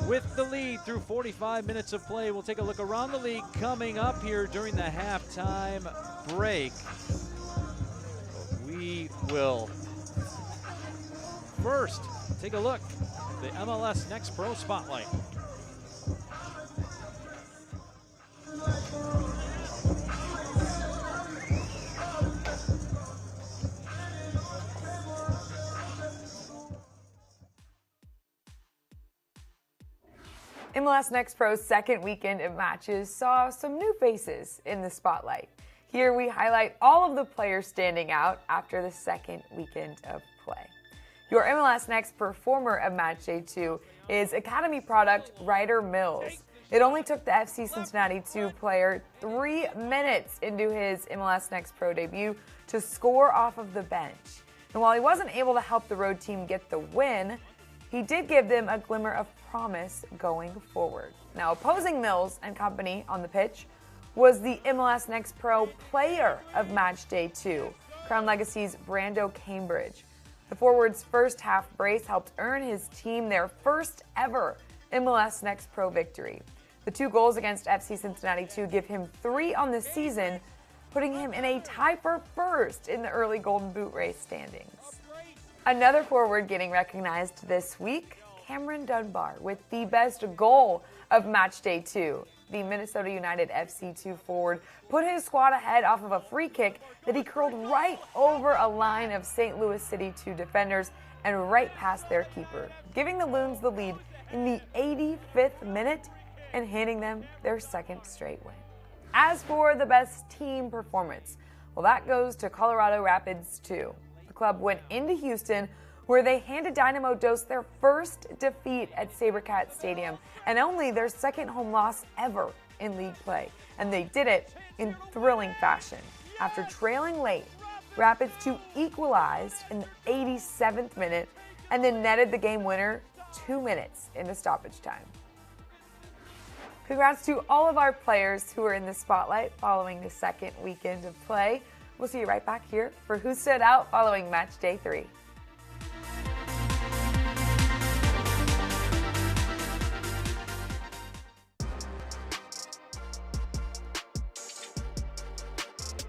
with the lead through 45 minutes of play. We'll take a look around the league coming up here during the halftime break. We will first take a look at the MLS Next Pro Spotlight. MLS Next Pro's second weekend of matches saw some new faces in the spotlight. Here we highlight all of the players standing out after the second weekend of play. Your MLS Next performer of Match Day 2 is Academy product Ryder Mills. It only took the FC Cincinnati 2 player 3 minutes into his MLS Next Pro debut to score off of the bench. And while he wasn't able to help the road team get the win, he did give them a glimmer of promise going forward. Now, opposing Mills and company on the pitch was the MLS Next Pro player of Match Day 2, Crown Legacy's Brando Cambridge. The forward's first half brace helped earn his team their first ever MLS Next Pro victory. The 2 goals against FC Cincinnati 2 give him 3 on the season, putting him in a tie for first in the early Golden Boot race standings. Another forward getting recognized this week, Cameron Dunbar, with the best goal of match day 2. The Minnesota United FC2 forward put his squad ahead off of a free kick that he curled right over a line of St. Louis City 2 defenders and right past their keeper, giving the Loons the lead in the 85th minute and handing them their second straight win. As for the best team performance, well, that goes to Colorado Rapids 2. The club went into Houston, where they handed Dynamo Dos their first defeat at SaberCat Stadium and only their second home loss ever in league play. And they did it in thrilling fashion. After trailing late, Rapids 2 equalized in the 87th minute and then netted the game winner 2 minutes into stoppage time. Congrats to all of our players who are in the spotlight following the second weekend of play. We'll see you right back here for Who Stood Out following match day 3.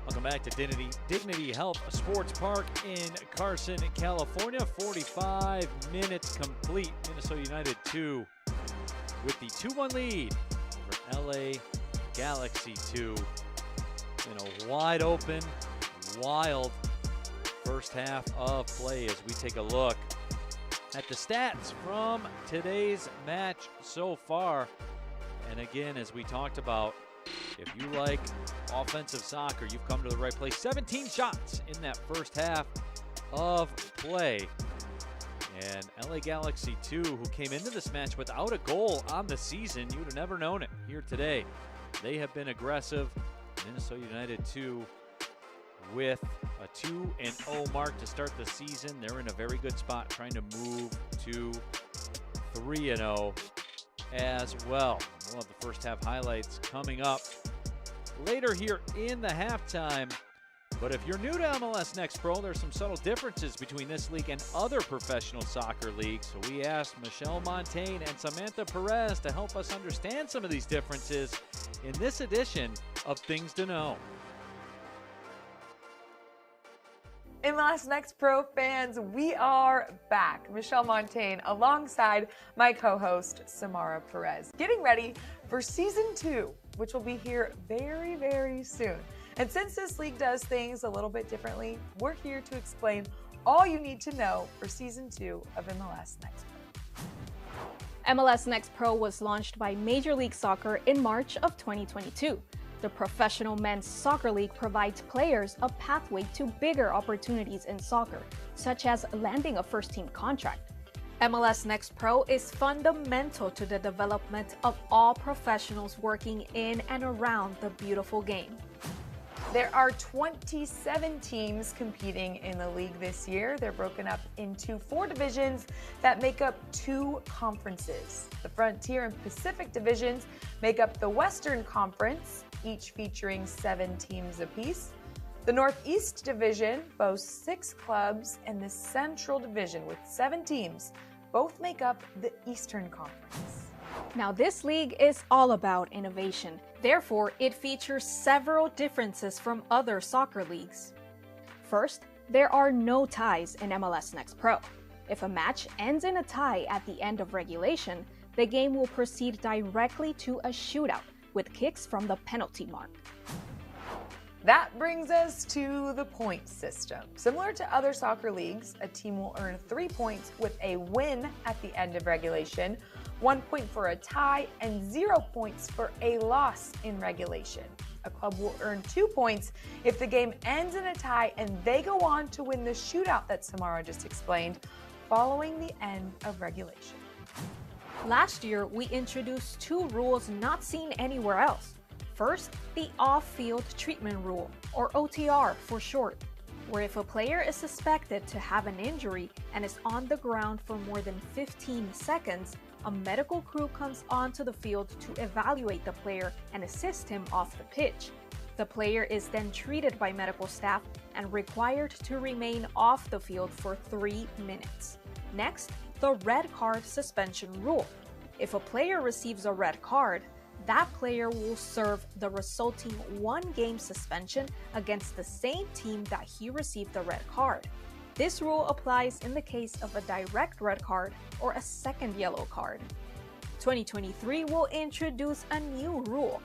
Welcome back to Dignity Health Sports Park in Carson, California. 45 minutes complete. Minnesota United 2 with the 2-1 lead over LA Galaxy 2 in a wide open, wild first half of play as we take a look at the stats from today's match so far. And again, as we talked about, if you like offensive soccer, you've come to the right place. 17 shots in that first half of play. And LA Galaxy 2, who came into this match without a goal on the season, you would have never known it here today. They have been aggressive. Minnesota United 2 with a 2-0 mark to start the season. They're in a very good spot trying to move to 3-0 as well. We'll have the first half highlights coming up later here in the halftime. But if you're new to MLS Next Pro, there's some subtle differences between this league and other professional soccer leagues. So we asked Michelle Montaigne and Samantha Perez to help us understand some of these differences in this edition of Things to Know. MLS Next Pro fans, we are back. Michelle Montaigne alongside my co-host Samara Perez, getting ready for Season 2, which will be here very, very soon. And since this league does things a little bit differently, we're here to explain all you need to know for Season 2 of MLS Next Pro. MLS Next Pro was launched by Major League Soccer in March of 2022. The Professional Men's Soccer League provides players a pathway to bigger opportunities in soccer, such as landing a first-team contract. MLS Next Pro is fundamental to the development of all professionals working in and around the beautiful game. There are 27 teams competing in the league this year. They're broken up into 4 divisions that make up 2 conferences. The Frontier and Pacific divisions make up the Western Conference, each featuring 7 teams apiece. The Northeast Division boasts 6 clubs, and the Central Division with 7 teams both make up the Eastern Conference. Now, this league is all about innovation. Therefore, it features several differences from other soccer leagues. First, there are no ties in MLS Next Pro. If a match ends in a tie at the end of regulation, the game will proceed directly to a shootout with kicks from the penalty mark. That brings us to the point system. Similar to other soccer leagues, a team will earn 3 points with a win at the end of regulation, 1 point for a tie, and 0 points for a loss in regulation. A club will earn 2 points if the game ends in a tie and they go on to win the shootout that Samara just explained following the end of regulation. Last year, we introduced 2 rules not seen anywhere else. First, the off-field treatment rule, or OTR for short, where if a player is suspected to have an injury and is on the ground for more than 15 seconds, a medical crew comes onto the field to evaluate the player and assist him off the pitch. The player is then treated by medical staff and required to remain off the field for 3 minutes. Next, the red card suspension rule. If a player receives a red card, that player will serve the resulting 1-game suspension against the same team that he received the red card. This rule applies in the case of a direct red card or a second yellow card. 2023 will introduce a new rule.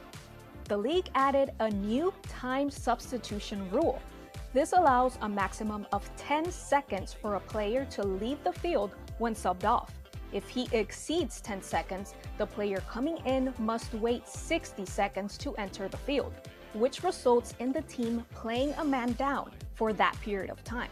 The league added a new time substitution rule. This allows a maximum of 10 seconds for a player to leave the field when subbed off. If he exceeds 10 seconds, the player coming in must wait 60 seconds to enter the field, which results in the team playing a man down for that period of time.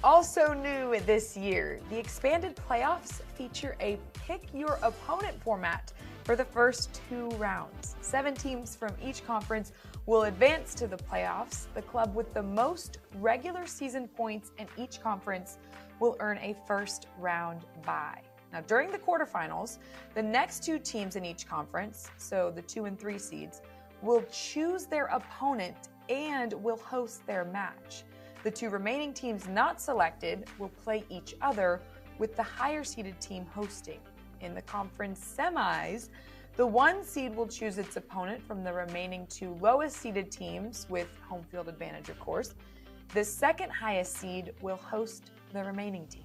Also new this year, the expanded playoffs feature a pick-your-opponent format for the first 2 rounds. 7 teams from each conference will advance to the playoffs. The club with the most regular season points in each conference will earn a first-round bye. Now, during the quarterfinals, the next 2 teams in each conference, so the 2 and 3 seeds, will choose their opponent and will host their match. The 2 remaining teams not selected will play each other, with the higher-seeded team hosting. In the conference semis, the 1 seed will choose its opponent from the remaining 2 lowest-seeded teams, with home field advantage, of course. The second highest seed will host the remaining team.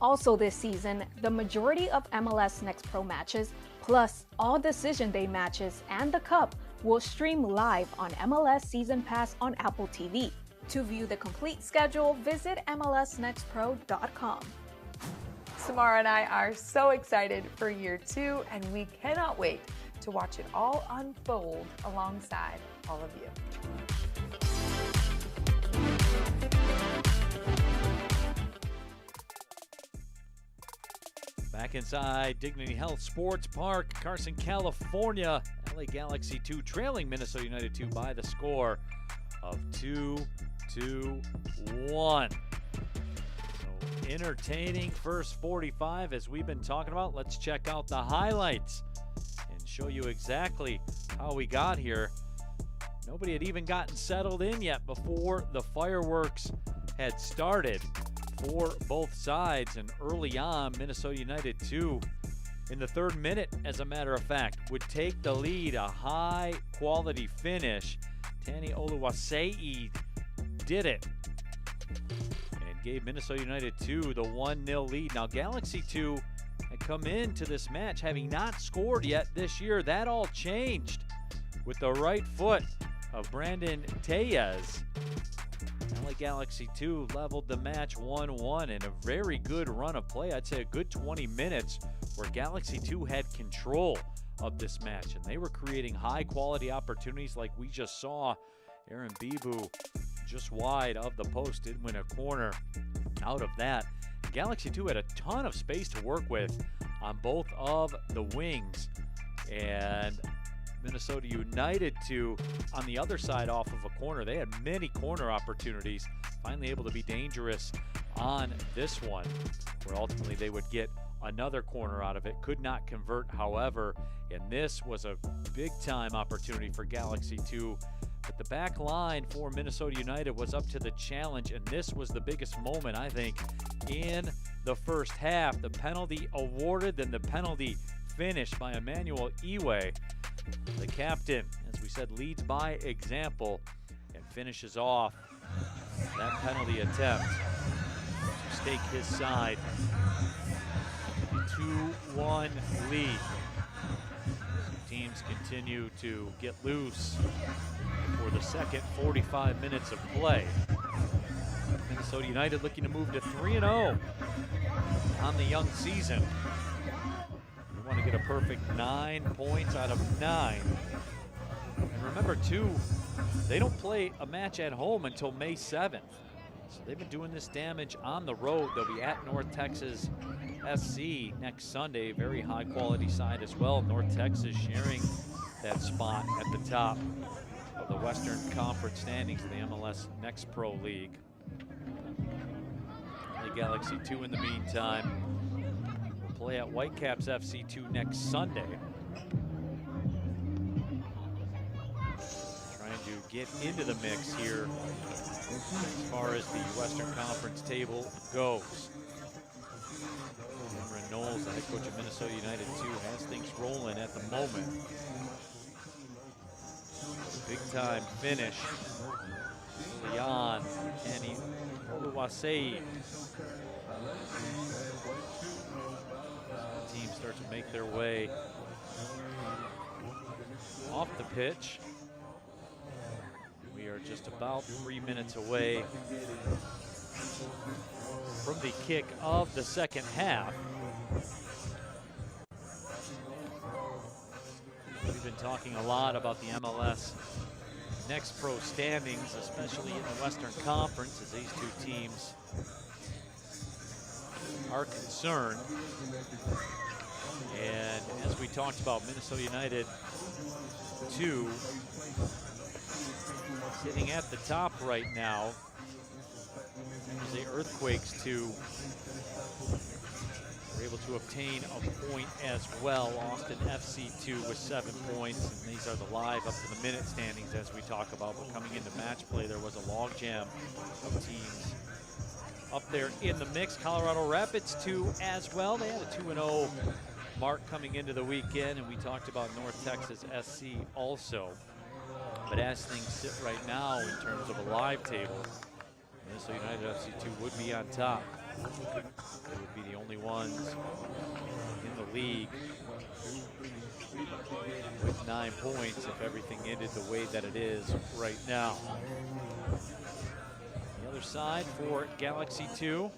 Also this season, the majority of MLS Next Pro matches, plus all Decision Day matches and the Cup, will stream live on MLS Season Pass on Apple TV. To view the complete schedule, visit MLSNextPro.com. Samara and I are so excited for year 2, and we cannot wait to watch it all unfold alongside all of you. Back inside Dignity Health Sports Park, Carson, California. LA Galaxy 2 trailing Minnesota United 2 by the score of 2-1. So entertaining first 45 as we've been talking about. Let's check out the highlights and show you exactly how we got here. Nobody had even gotten settled in yet before the fireworks had started for both sides, and early on, Minnesota United 2 in the 3rd minute, as a matter of fact, would take the lead. A high-quality finish. Tani Oluwasei did it and gave Minnesota United 2 the 1-0 lead. Now, Galaxy 2 had come into this match having not scored yet this year. That all changed with the right foot of Brandon Tellez. LA Galaxy 2 leveled the match 1-1 in a very good run of play. I'd say a good 20 minutes where Galaxy 2 had control of this match, and they were creating high-quality opportunities like we just saw. Aaron Bibu just wide of the post, did win a corner out of that. Galaxy 2 had a ton of space to work with on both of the wings, and Minnesota United 2 on the other side off of a corner. They had many corner opportunities, finally able to be dangerous on this one, where ultimately they would get another corner out of it. Could not convert, however, and this was a big-time opportunity for Galaxy 2. But the back line for Minnesota United was up to the challenge, and this was the biggest moment, I think, in the first half. The penalty awarded, then the penalty finished by Emmanuel Iwe. The captain, as we said, leads by example and finishes off that penalty attempt to stake his side. 2-1 lead. Teams continue to get loose for the second 45 minutes of play. Minnesota United looking to move to 3-0 on the young season. We want to get a perfect 9 points out of 9. And remember, too, they don't play a match at home until May 7th. So they've been doing this damage on the road. They'll be at North Texas SC next Sunday. Very high quality side as well. North Texas sharing that spot at the top of the Western Conference standings of the MLS Next Pro League. The Galaxy 2 in the meantime will play at Whitecaps FC 2 next Sunday. get into the mix here as far as the Western Conference table goes. Cameron Knowles, the head coach of Minnesota United 2, has things rolling at the moment. Big time finish early on, and Oluwaseyi. The team starts to make their way off the pitch. We are just about 3 minutes away from the kick of the second half. We've been talking a lot about the MLS Next Pro standings, especially in the Western Conference, as these two teams are concerned. And as we talked about, Minnesota United 2 sitting at the top right now. The Earthquakes 2 were able to obtain a point as well. Austin FC2 with 7 points, and these are the live up to the minute standings as we talk about. But coming into match play, there was a logjam of teams up there in the mix. Colorado Rapids 2 as well. They had a 2-0 mark coming into the weekend, and we talked about North Texas SC also. But as things sit right now in terms of a live table, Minnesota United FC2 would be on top. They would be the only ones in the league with 9 points if everything ended the way that it is right now. The other side for Galaxy 2,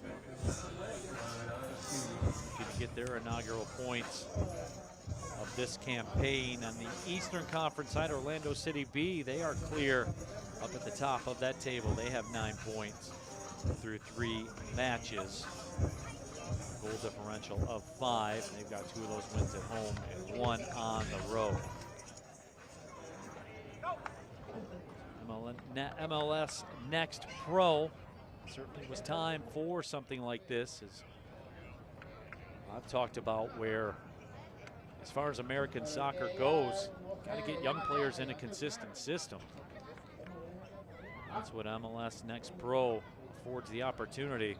to get their inaugural points of this campaign. On the Eastern Conference side, Orlando City B, they are clear up at the top of that table. They have 9 points through 3 matches. Goal differential of 5. They've got 2 of those wins at home and 1 on the road. MLS Next Pro. Certainly was time for something like this, as I've talked about, where as far as American soccer goes, got to get young players in a consistent system. That's what MLS Next Pro affords the opportunity.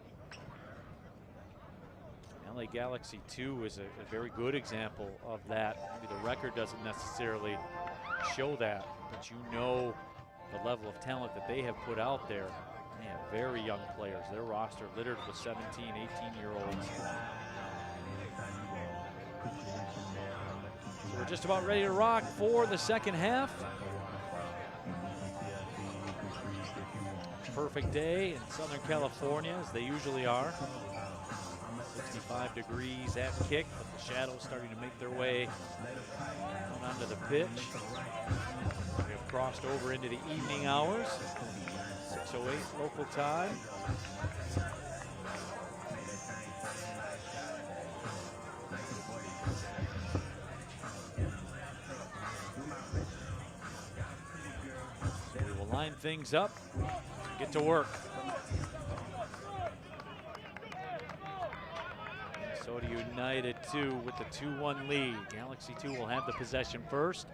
LA Galaxy 2 is a very good example of that. Maybe the record doesn't necessarily show that, but you know the level of talent that they have put out there. They have very young players. Their roster littered with 17, 18-year-olds. So we're just about ready to rock for the second half. Perfect day in Southern California, as they usually are. 65 degrees at kick, but the shadows starting to make their way onto the pitch. We have crossed over into the evening hours, 6:08 local time. So we will line things up, get to work. Minnesota United 2 with the 2-1 lead. Galaxy 2 will have the possession first.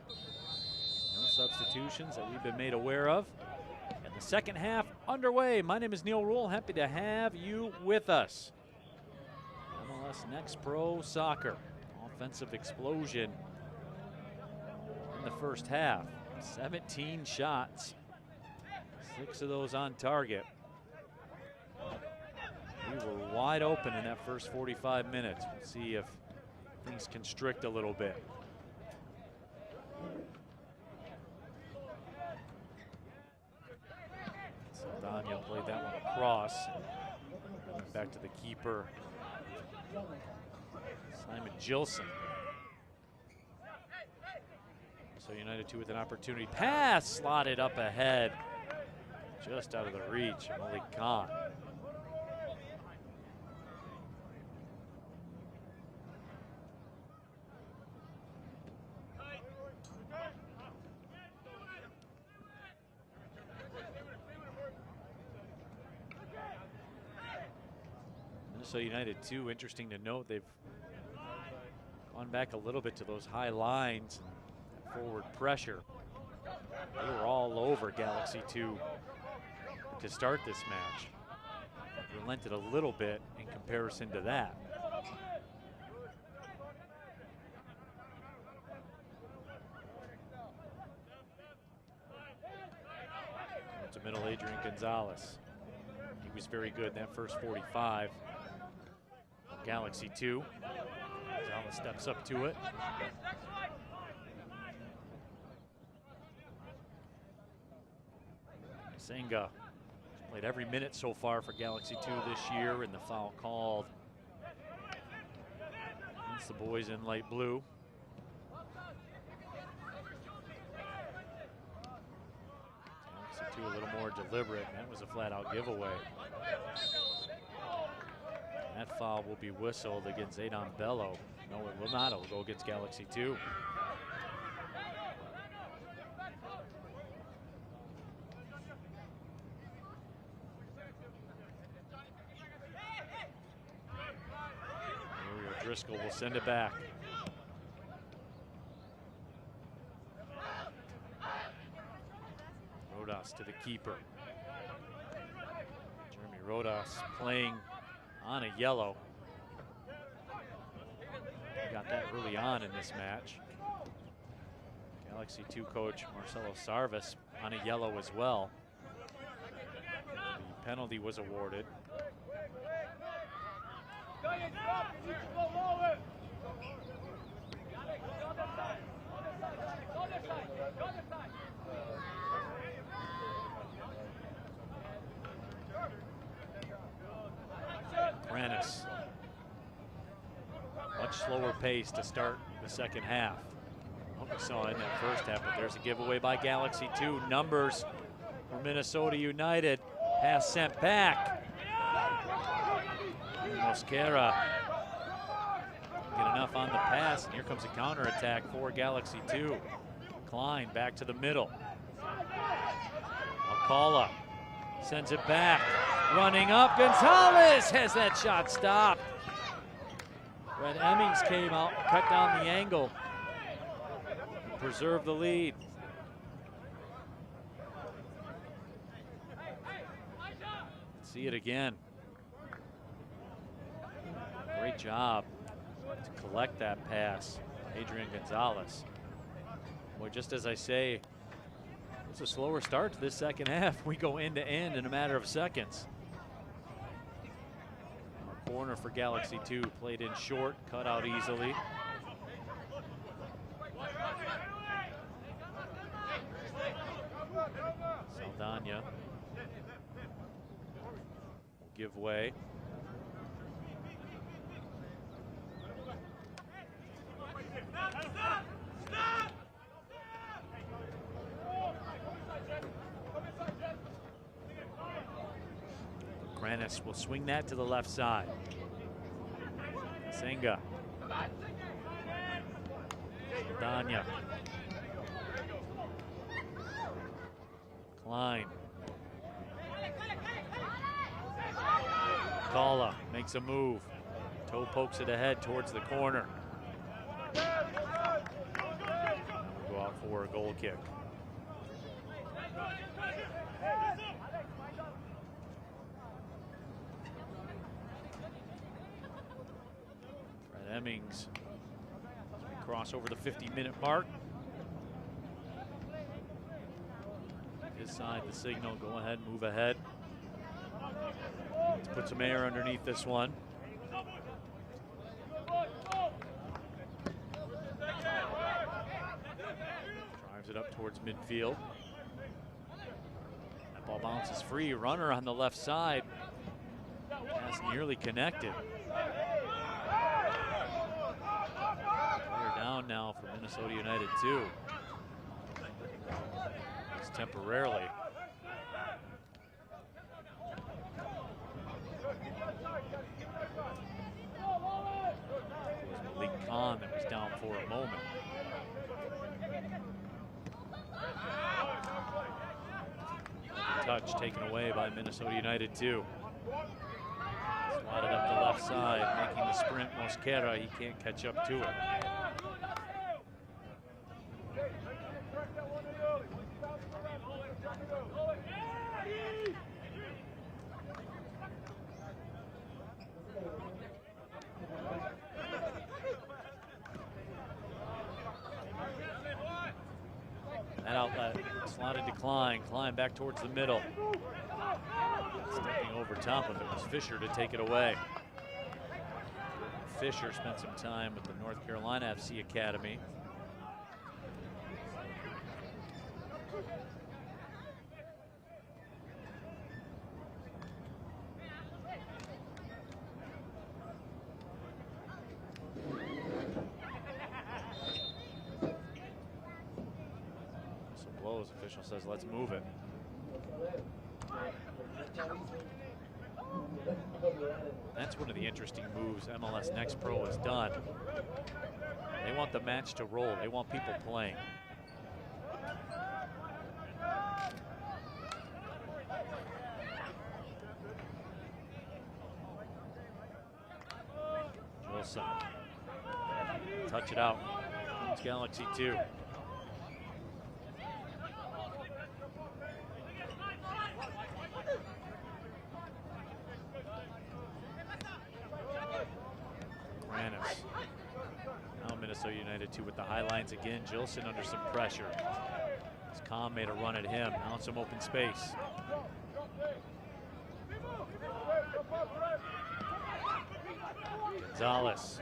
No substitutions that we've been made aware of. And the second half underway. My name is Neil Rule. Happy to have you with us. MLS Next Pro Soccer. Offensive explosion in the first half. 17 shots. 6 of those on target. We were wide open in that first 45 minutes. We'll see if things constrict a little bit. Saldana played that one across. Back to the keeper, Simon Gilson. So United 2 with an opportunity. Pass slotted up ahead. Just out of the reach of Malik Khan. Minnesota United 2, interesting to note, they've gone back a little bit to those high lines and forward pressure. They were all over Galaxy 2 to start this match. Relented a little bit in comparison to that. To middle, Adrian Gonzalez. He was very good in that first 45. Galaxy 2. Gonzalez steps up to it. Senga played every minute so far for Galaxy 2 this year, and the foul called against the boys in light blue. Galaxy 2 a little more deliberate, and that was a flat-out giveaway. And that foul will be whistled against Zaydan Bello. No, it will not. It will go against Galaxy 2. Driscoll will send it back. Rodas to the keeper. Jeremy Rodas playing on a yellow. He got that early on in this match. Galaxy 2 coach Marcelo Sarvis on a yellow as well. The penalty was awarded. Kranis. Much slower pace to start the second half. What we saw in that first half, but there's a giveaway by Galaxy 2. Numbers for Minnesota United. Pass sent back. Mosquera get enough on the pass, and here comes a counterattack for Galaxy 2. Klein back to the middle. Alcala sends it back. Running up, Gonzalez has that shot stopped. Red Emmings came out, cut down the angle, preserved the lead. See it again. Great job to collect that pass, Adrian Gonzalez. Boy, just as I say, it's a slower start to this second half. We go end to end in a matter of seconds. Our corner for Galaxy 2 played in short, cut out easily. Saldana will give way. Kranis will swing that to the left side. Senga. Saldana. Klein. Kala makes a move. Toe pokes it ahead towards the corner. Go out for a goal kick. Red Emmings as we cross over the 50-minute mark. His side, the signal, go ahead, move ahead. Let's put some air underneath this one. Drives it up towards midfield. That ball bounces free. Runner on the left side. Pass nearly connected. Player down now for Minnesota United too. Just temporarily. It was Malik Khan that was down for a moment. Touch taken away by Minnesota United too. Slotted up the left side, making the sprint. Mosquera, he can't catch up to it. That outlet, slotted decline, climb back towards the middle. Stepping over top of it was Fisher to take it away. Fisher spent some time with the North Carolina FC Academy. So blows, official says, let's move it. That's one of the interesting moves MLS Next Pro has done. They want the match to roll. They want people playing. Wilson. Touch it out. It's Galaxy 2. Now Minnesota United 2 with the high lines again. Gilson under some pressure. As Kahn made a run at him. Now in some open space. Gonzalez.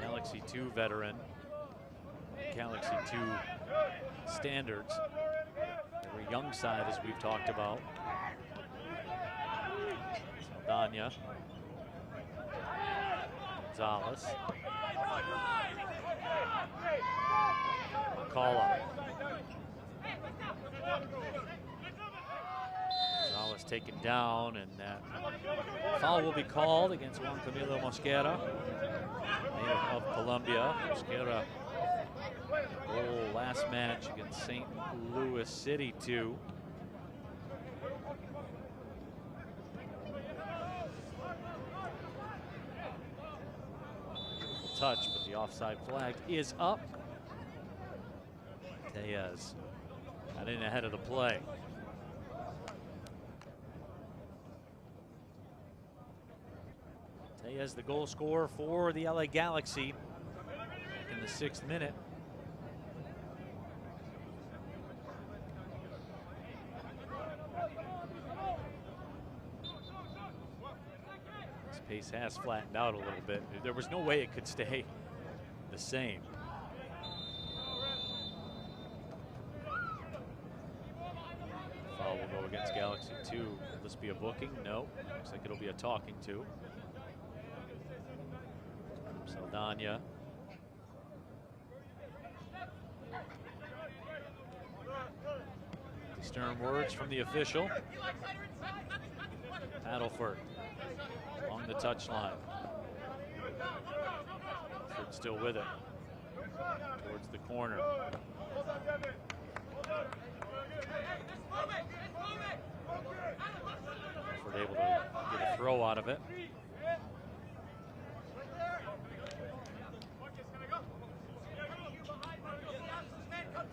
Galaxy 2 veteran. Galaxy 2 standards. They're a young side, as we've talked about. Saldana. Gonzalez. McCullough. Gonzalez taken down, and that foul will be called against Juan Camilo Mosquera, native of Colombia. Mosquera goal last match against St. Louis City 2. Touch, but the offside flag is up. Tellez got in ahead of the play. Tellez, the goal scorer for the LA Galaxy in the 6th minute. Pace has flattened out a little bit. There was no way it could stay the same. Foul will go against Galaxy 2. Will this be a booking? No. Looks like it'll be a talking to. Saldana. The stern words from the official. Paddleford along the touchline. Still with it. Towards the corner. We're able to get a throw out of it.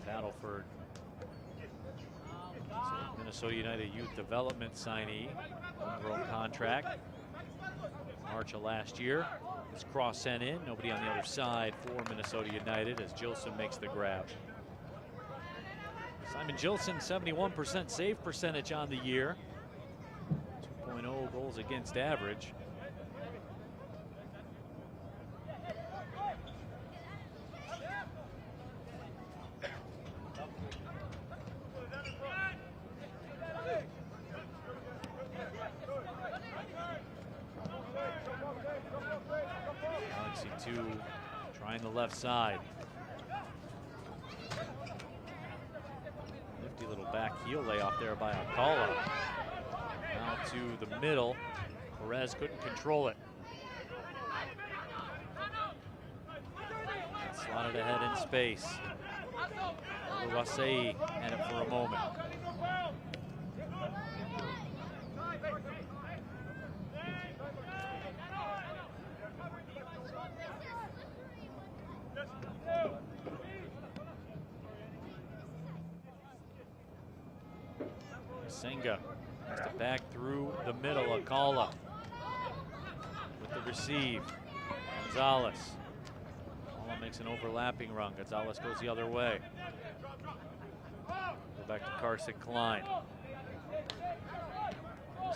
Paddleford, Minnesota United Youth Development signee, homegrown contract. March of last year. This cross sent in, nobody on the other side for Minnesota United as Gilson makes the grab. Simon Gilson, 71% save percentage on the year. 2.0 goals against average. Galaxy 2 trying the left side. Nifty little back heel layoff there by Alcala. Now to the middle. Perez couldn't control it. Slotted ahead in space. Wasei had it for a moment. Senga has to back through the middle. Akala with the receive. Gonzalez. makes an overlapping run. Gonzalez goes the other way. Go back to Carson Klein.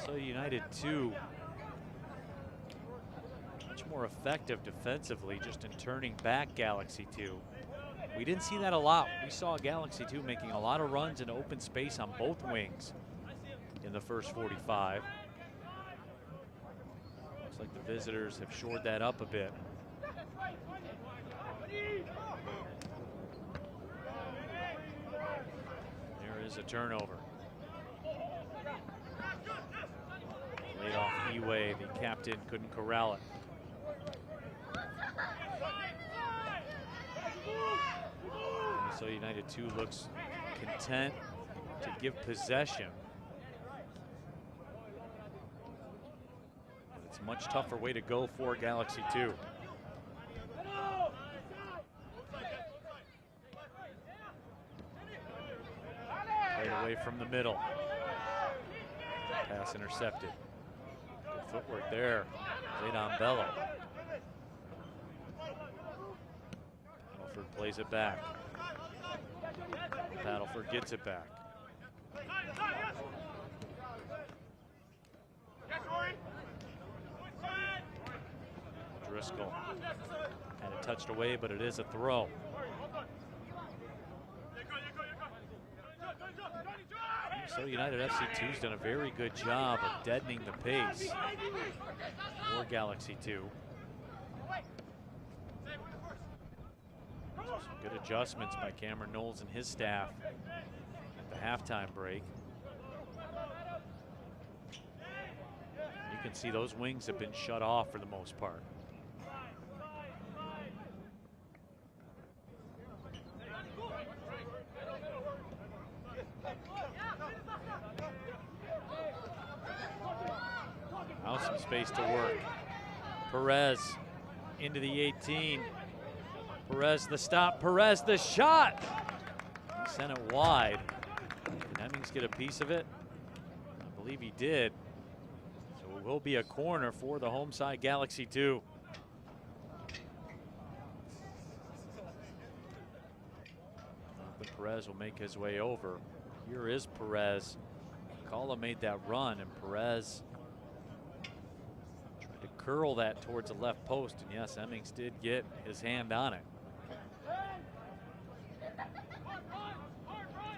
So United 2. Much more effective defensively just in turning back Galaxy 2. We didn't see that a lot. We saw Galaxy 2 making a lot of runs in open space on both wings in the first 45. Looks like the visitors have shored that up a bit. There is a turnover. Laid off Eway, the captain couldn't corral it. So United 2 looks content to give possession. But it's a much tougher way to go for Galaxy 2. Right away from the middle. Pass intercepted. Good footwork there. Zaydan Bello. Paddleford plays it back. Paddleford gets it back. Driscoll had it touched away, but it is a throw. So United FC2's done a very good job of deadening the pace for Galaxy 2. Some good adjustments by Cameron Knowles and his staff at the halftime break. You can see those wings have been shut off for the most part. Now some space to work. Perez into the 18. Perez the stop, Perez the shot. He sent it wide. Did Hemmings get a piece of it? I believe he did. So it will be a corner for the home side Galaxy 2. But Perez will make his way over. Here is Perez. Kala made that run, and Perez tried to curl that towards the left post, and yes, Hemmings did get his hand on it.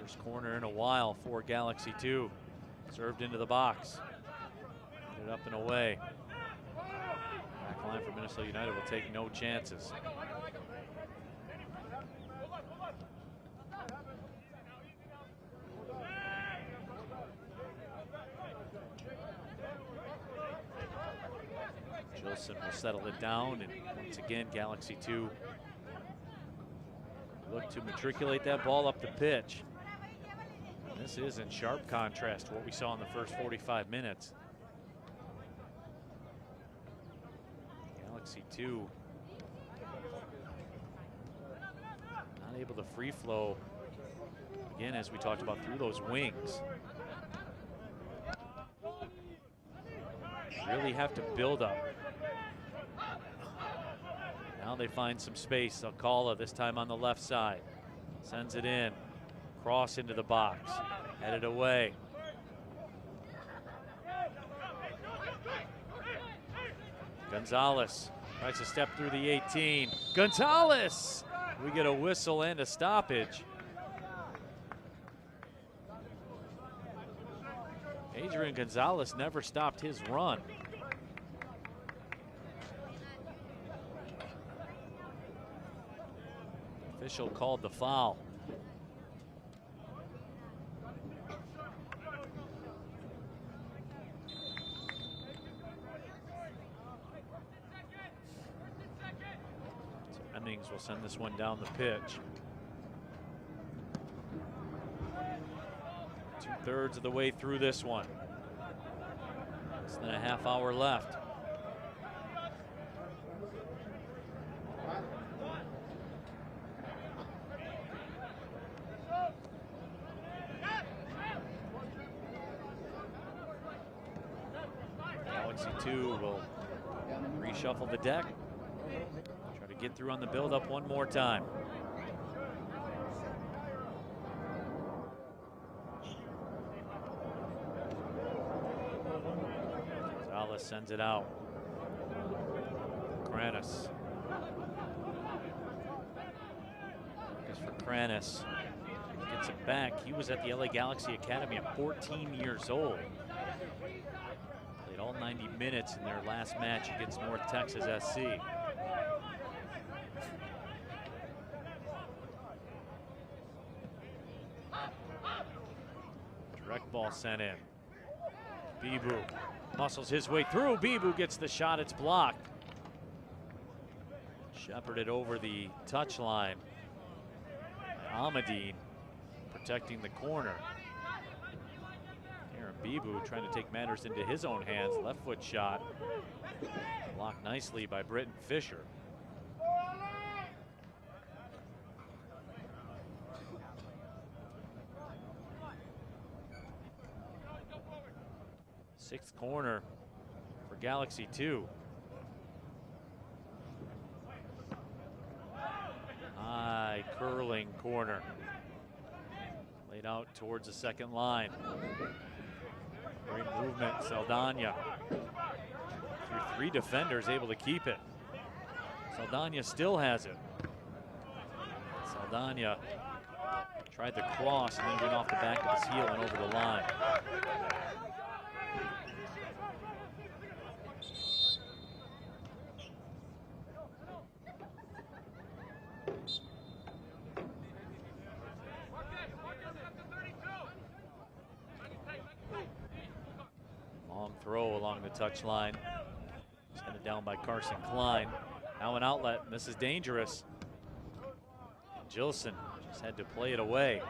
First corner in a while for Galaxy 2. Served into the box. Get it up and away. Back line for Minnesota United will take no chances. Gilson will settle it down, and once again Galaxy 2 look to matriculate that ball up the pitch. And this is in sharp contrast to what we saw in the first 45 minutes. Galaxy 2 not able to free flow again, as we talked about, through those wings. Really have to build up. Now they find some space. Alcala this time on the left side. Sends it in. Cross into the box. Headed away. Gonzalez tries to step through the 18. Gonzalez! We get a whistle and a stoppage. Adrian Gonzalez never stopped his run. Official called the foul. So Hemmings will send this one down the pitch. 2/3 of the way through this one. Less than a half hour left. Galaxy 2 will reshuffle the deck. Try to get through on the build-up one more time. Gonzalez sends it out. Kranis. Because for Kranis, gets it back. He was at the LA Galaxy Academy at 14 years old. Played all 90 minutes in their last match against North Texas SC. Direct ball sent in. Bibu muscles his way through. Bibu gets the shot, it's blocked. Shepherded over the touchline. Almadine protecting the corner. Aaron Bibu trying to take matters into his own hands. Left foot shot. Blocked nicely by Britton Fisher. Sixth corner for Galaxy 2. High curling corner. Laid out towards the second line. Great movement, Saldana. Through three defenders, able to keep it. Saldana still has it. Saldana tried the cross and then went off the back of his heel and over the line. Long throw along the touchline. Sent down by Carson Klein. Now an outlet, and this is dangerous. Gilson just had to play it away.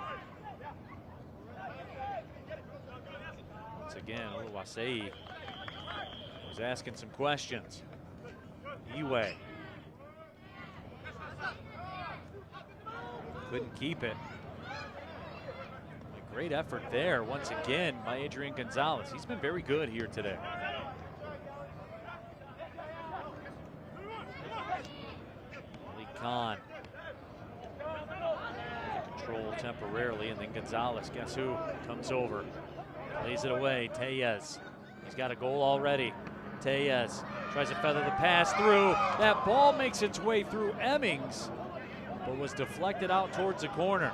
Once again, Oluwaseyi was asking some questions. Iwe couldn't keep it. A great effort there once again by Adrian Gonzalez. He's been very good here today. Ali Khan control temporarily, and then Gonzalez, guess who, comes over, plays it away. Tellez, he's got a goal already. Tellez tries to feather the pass through. That ball makes its way through Emmings, but was deflected out towards the corner.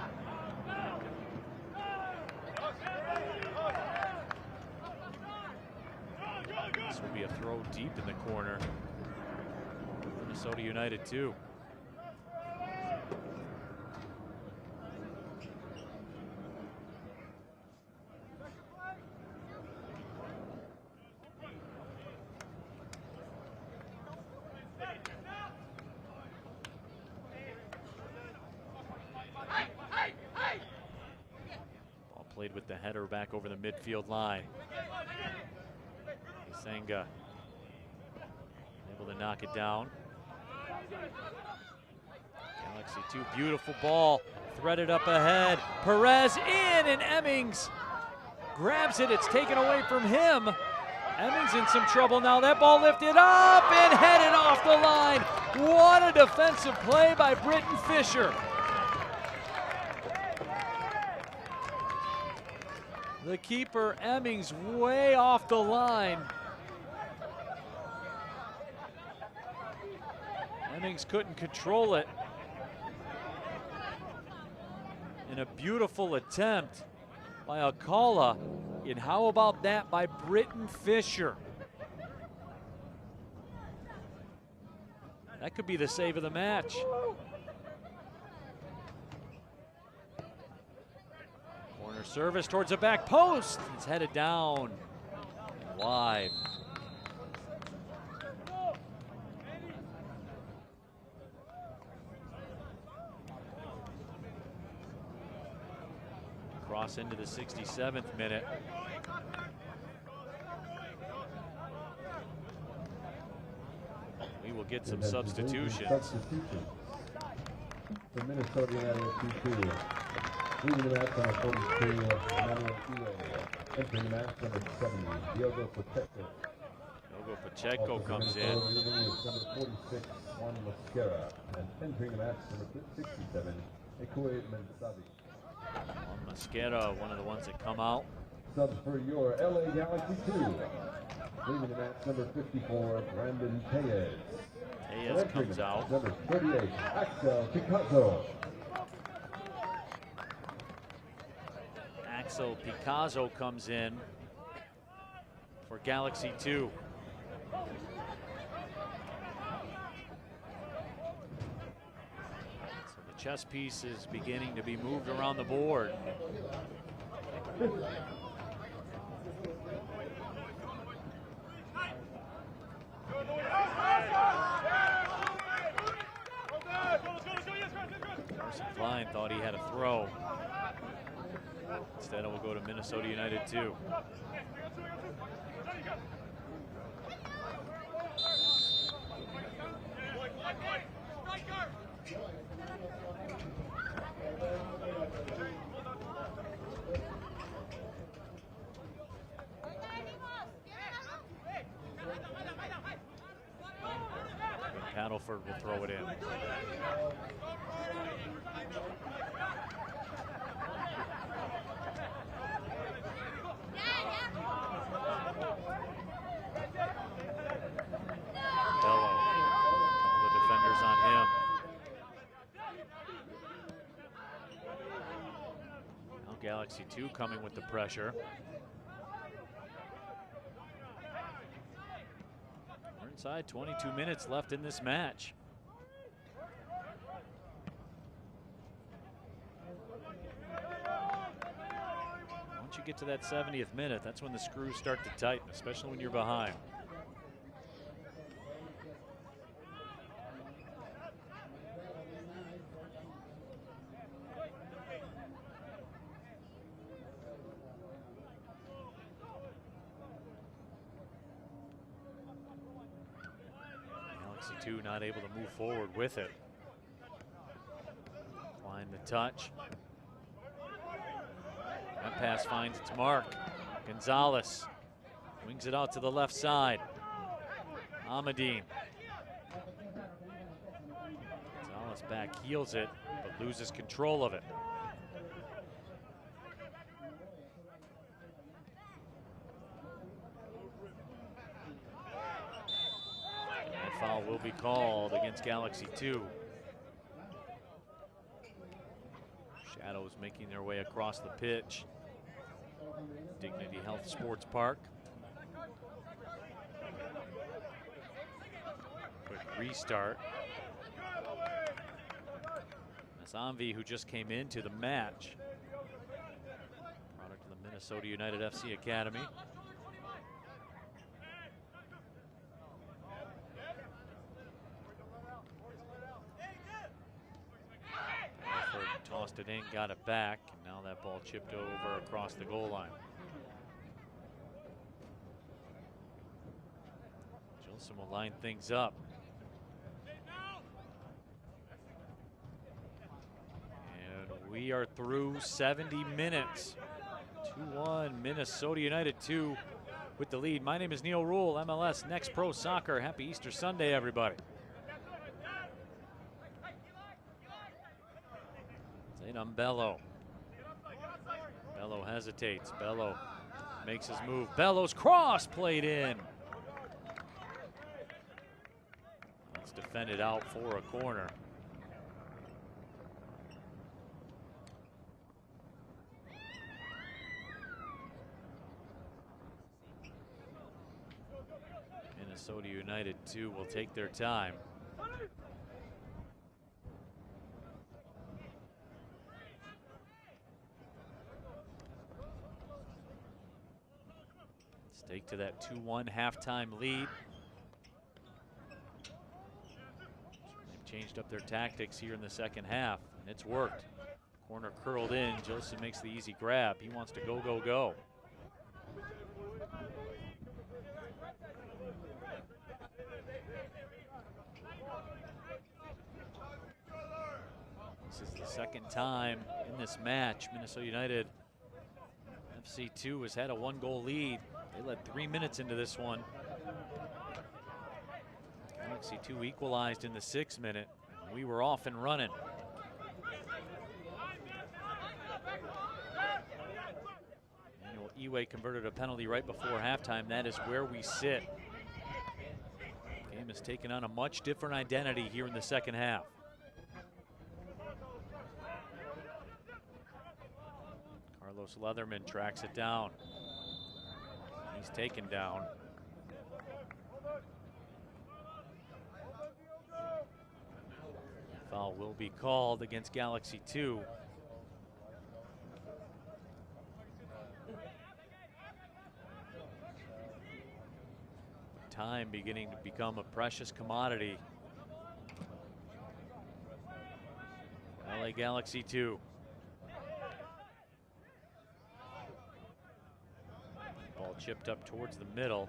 This will be a throw deep in the corner. Minnesota United 2. Ball played with the header back over the midfield line. Senga able to knock it down. Galaxy 2, beautiful ball, threaded up ahead. Perez in, and Emmings grabs it. It's taken away from him. Emmings in some trouble now. That ball lifted up and headed off the line. What a defensive play by Britton Fisher. The keeper, Emmings, way off the line. Emmings couldn't control it. And a beautiful attempt by Alcala. And how about that by Britton Fisher? That could be the save of the match. Corner service towards the back post. It's headed down wide. Cross into the 67th minute. We will get some substitutions. For Minnesota United 2-2. Leading the match on 43, MNUFC2. Entering the match number 70, Diogo Pacheco. Logo Pacheco comes in. Number 46, Juan Mosquera, and entering the match, number 67, Ekoe Mensavi. Juan Mosquera, one of the ones that come out. Subs for your LA Galaxy 2. Leaving the match, number 54, Brandon Tellez. Tellez comes out. Number 38, Axel Picasso. Axel Picasso comes in for Galaxy 2. So the chess piece is beginning to be moved around the board. Carson Klein thought he had a throw. Instead, it will go to Minnesota United 2. Paddleford will throw it in. Bello, a couple of defenders on him. Now Galaxy 2 coming with the pressure. We're inside 22 minutes left in this match. Once you get to that 70th minute, that's when the screws start to tighten, especially when you're behind. Galaxy 2 not able to move forward with it. Klein the touch. That pass finds its mark. Gonzalez wings it out to the left side. Amadine. Gonzalez back heels it, but loses control of it. That foul will be called against Galaxy 2. Shadows making their way across the pitch. Dignity Health Sports Park. Quick restart. That's Anvi, who just came into the match. Product of the Minnesota United FC Academy. Tossed it in, got it back, and now that ball chipped over across the goal line. Gilson will line things up. And we are through 70 minutes. 2-1 Minnesota United 2 with the lead. My name is Neil Rule, MLS Next Pro Soccer. Happy Easter Sunday, everybody. Bello. Bello hesitates. Bello makes his move. Bello's cross played in. It's defended out for a corner. Minnesota United 2 will take their time. Take to that 2-1 halftime lead. They've changed up their tactics here in the second half, and it's worked. Corner curled in. Joseph makes the easy grab. He wants to go, go, go. This is the second time in this match Minnesota United FC2 has had a 1-goal lead. They led 3 minutes into this one. Galaxy 2 equalized in the 6th minute. We were off and running. Eway converted a penalty right before halftime. That is where we sit. Game has taken on a much different identity here in the second half. Carlos Leatherman tracks it down. He's taken down. Foul will be called against Galaxy 2. Time beginning to become a precious commodity. LA Galaxy 2. Ball chipped up towards the middle.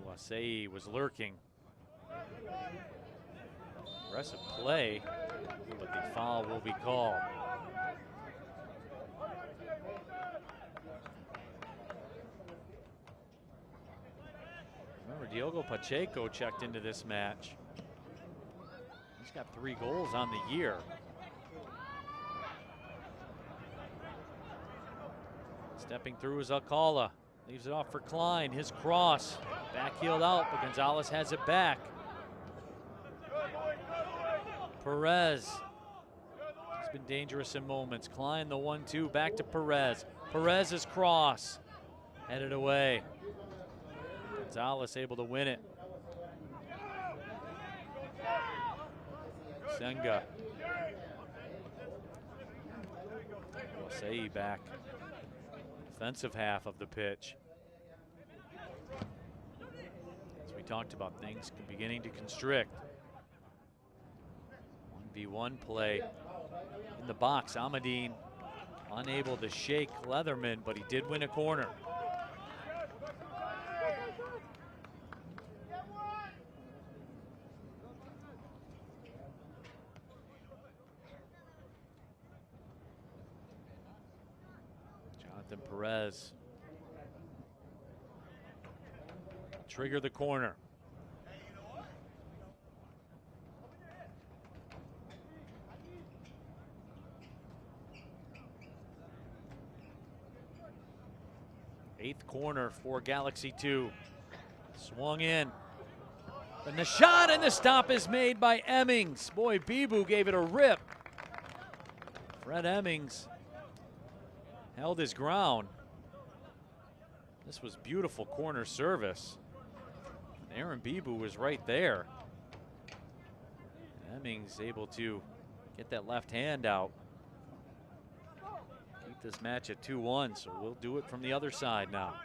Wasei was lurking. Aggressive play, but the foul will be called. Remember, Diogo Pacheco checked into this match. He's got 3 goals on the year. Stepping through is Alcala. Leaves it off for Klein. His cross. Backheeled out, but Gonzalez has it back. Perez. He's been dangerous in moments. Klein the 1-2. Back to Perez. Perez's cross. Headed away. Gonzalez able to win it. Senga. Wasei back. Defensive half of the pitch. As we talked about, things beginning to constrict. 1v1 play in the box. Amadine unable to shake Leatherman, but he did win a corner. Perez trigger the corner. Eighth corner for Galaxy 2. Swung in. And the shot and the stop is made by Emmings. Boy, Bibu gave it a rip. Fred Emmings held his ground. This was beautiful corner service. Aaron Bibu was right there. Emmings able to get that left hand out. Keep this match at 2-1, so we'll do it from the other side now.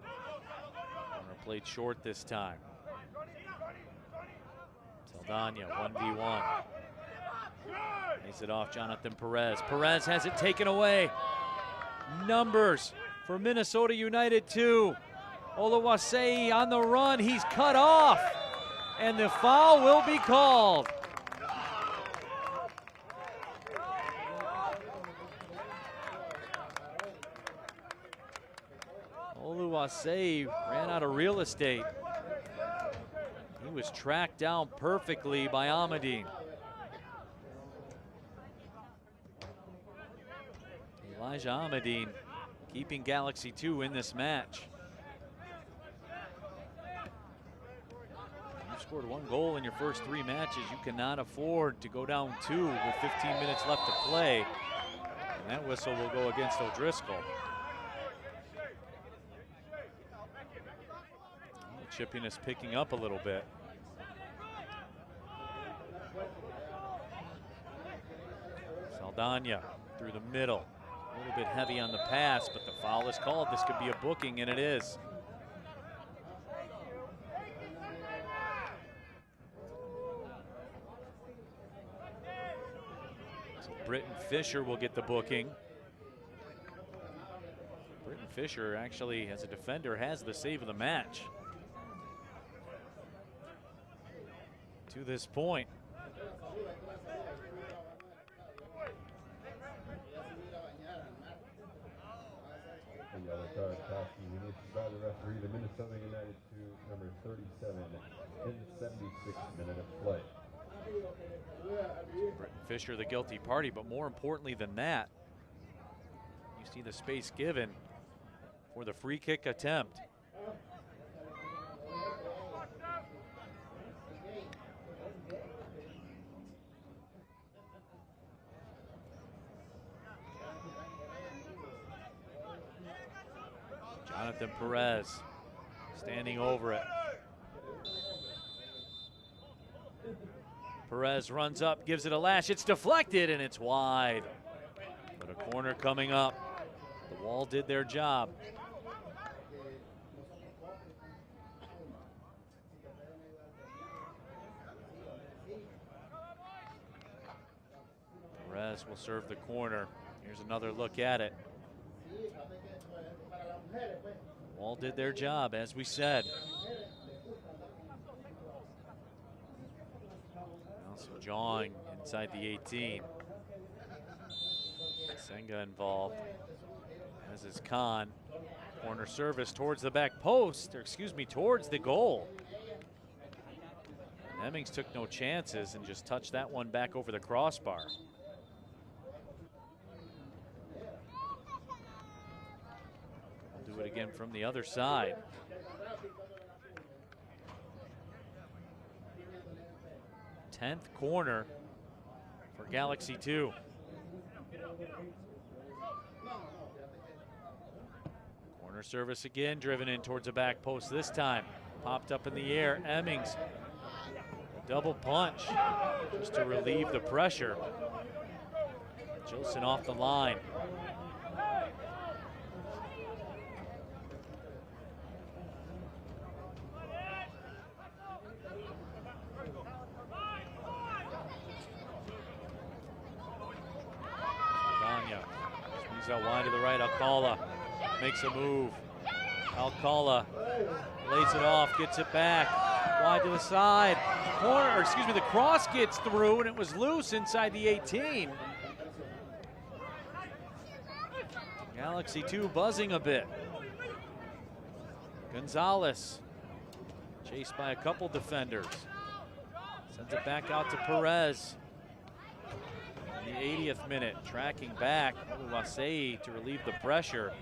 Corner played short this time. Saldana 1v1. Lays it off Jonathan Perez. Perez has it taken away. Numbers for Minnesota United 2. Oluwasei on the run. He's cut off. And the foul will be called. Oluwasei ran out of real estate. He was tracked down perfectly by Amadine. Elijah Amadine keeping Galaxy 2 in this match. You've scored 1 goal in your first 3 matches. You cannot afford to go down 2 with 15 minutes left to play. And that whistle will go against O'Driscoll. The chippiness picking up a little bit. Saldana through the middle. A little bit heavy on the pass, but the foul is called. This could be a booking, and it is. So Britton Fisher will get the booking. Britton Fisher actually, as a defender, has the save of the match to this point. The yellow card costing the initial by the referee, the Minnesota United 2, number 37, in the 76th minute of play. Britton Fisher the guilty party, but more importantly than that, you see the space given for the free kick attempt. Jonathan Perez standing over it. Perez runs up, gives it a lash. It's deflected and it's wide. But a corner coming up. The Wall did their job. Perez will serve the corner. Here's another look at it. Wall did their job, as we said. Also jawing inside the 18. Senga involved, as is Khan. Corner service towards the back post, or excuse me, towards the goal. And Hemmings took no chances and just touched that one back over the crossbar. Do it again from the other side. Tenth corner for Galaxy 2. Corner service again, driven in towards the back post this time. Popped up in the air. Hemmings, double punch just to relieve the pressure. Jilson off the line. Out wide to the right, Alcala makes a move. Alcala lays it off, gets it back, wide to the side. Corner, or excuse me, the cross gets through and it was loose inside the 18. Galaxy 2 buzzing a bit. Gonzalez chased by a couple defenders. Sends it back out to Perez. In the 80th minute, tracking back, Wasei to relieve the pressure.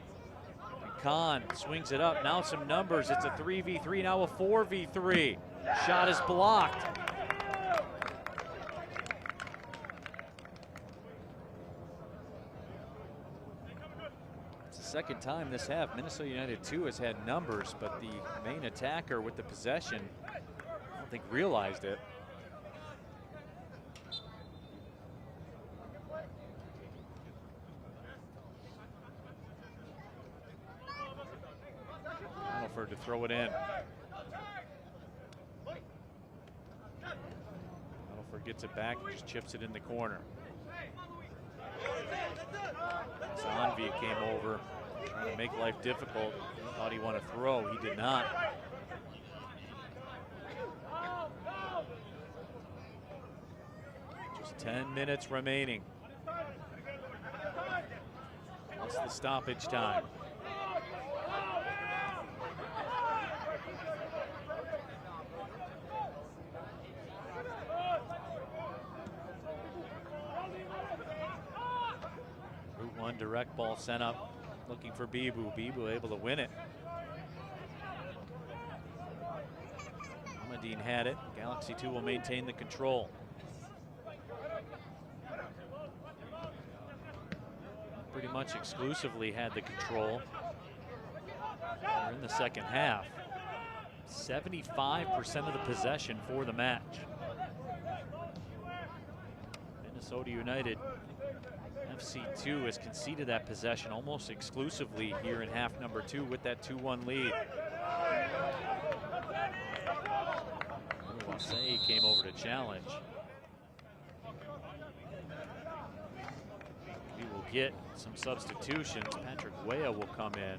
And Khan swings it up, now some numbers, it's a 3v3, now a 4v3. Shot is blocked. It's the second time this half Minnesota United 2 has had numbers, but the main attacker with the possession, I don't think realized it. To throw it in. Huddleford gets it back and just chips it in the corner. Zanvi came over, trying to make life difficult. Thought he wanted to throw, he did not. Just 10 minutes remaining. That's the stoppage time. Direct ball sent up, looking for Bibu. Bibu able to win it. Amadine had it. Galaxy 2 will maintain the control. Pretty much exclusively had the control. They're in the second half. 75% of the possession for the match. Minnesota United FC2 has conceded that possession almost exclusively here in half number 2 with that 2-1 lead. Wasei came over to challenge. We will get some substitutions. Patrick Weah will come in.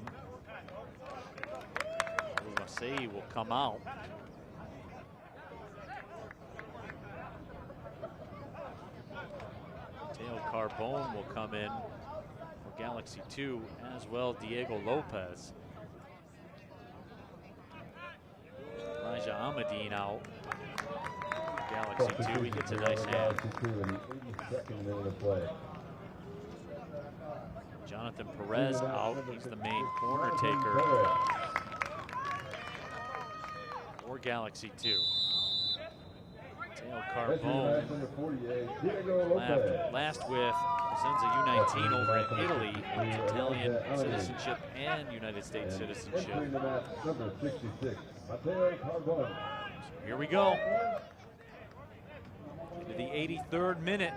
Wasei will come out. Carbone will come in for Galaxy 2 as well, Diego Lopez. Elijah Ahmadine out. Galaxy 2, he gets a nice hand. Galaxy 2 in the 82nd minute of play. Jonathan Perez out. He's the main corner taker for Galaxy 2. Teo Carbone last with Senza U19 over in Italy, Italian citizenship and United States citizenship. Number 66, Teo Carbone. So here we go. Into the 83rd minute.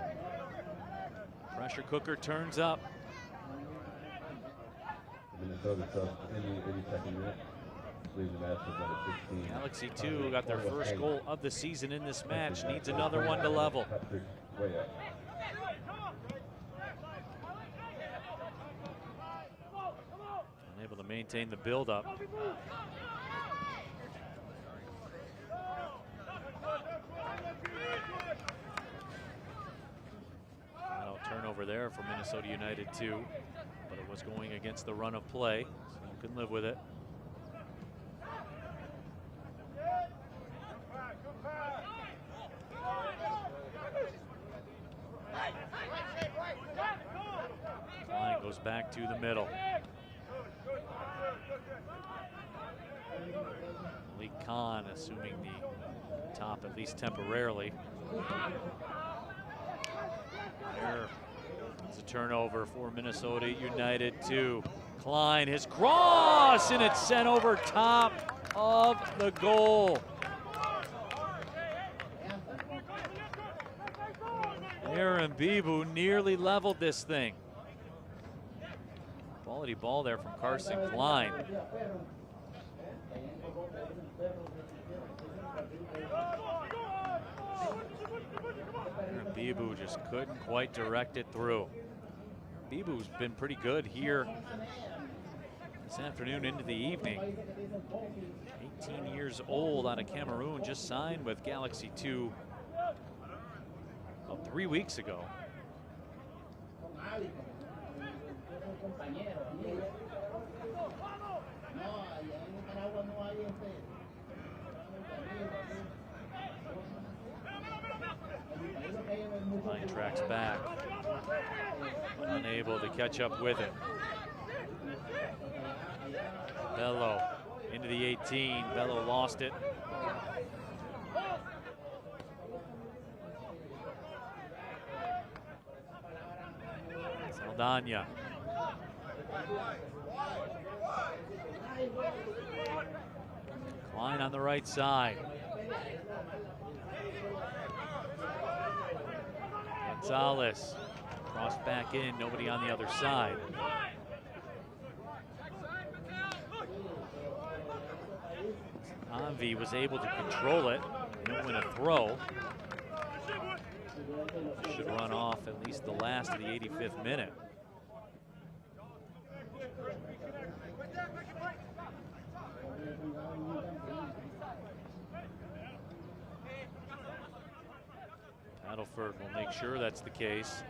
Pressure cooker turns up. Minnesota subs in the 82nd minute. Leaves the match with number 16. Galaxy 2 got their first goal of the season in this match. Needs another one to level. Unable to maintain the build-up. Turnover there for Minnesota United 2, but it was going against the run of play, so you couldn't live with it. Klein goes back to the middle. Malik Khan assuming the top at least temporarily. It's a turnover for Minnesota United 2. Klein, his cross, and it's sent over top of the goal. Aaron Bibu nearly leveled this thing. Quality ball there from Carson Klein. Bibu just couldn't quite direct it through. Bibu's been pretty good here this afternoon into the evening. 18 years old, out of Cameroon, just signed with Galaxy 2 about 3 weeks ago. Klein tracks back, unable to catch up with it. Bello into the 18. Bello lost it. Saldana. Klein on the right side. Gonzalez crossed back in, nobody on the other side. Anvi was able to control it, didn't win a throw. Should run off at least the last of the 85th minute. Paddleford will make sure that's the case.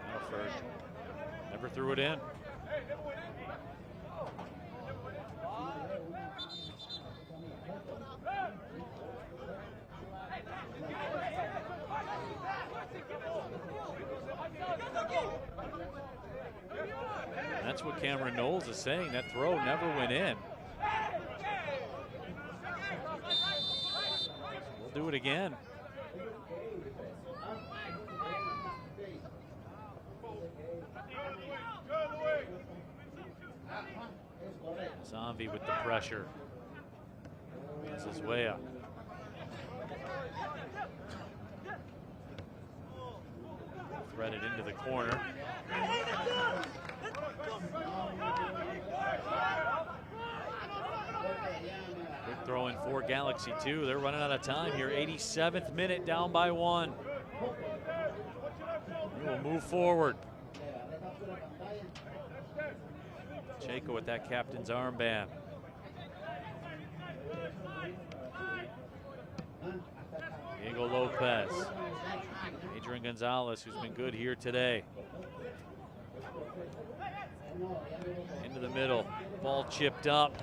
Paddleford never threw it in. That's what Cameron Knowles is saying. That throw never went in. We'll do it again. Zambi with the pressure. This is Weah. Threaded into the corner. Quick throw in for Galaxy 2. They're running out of time here. 87th minute, down by 1. They will move forward. Chayko with that captain's Diego Lopez. Adrian Gonzalez, who's been good here today. Into the middle. Ball chipped up.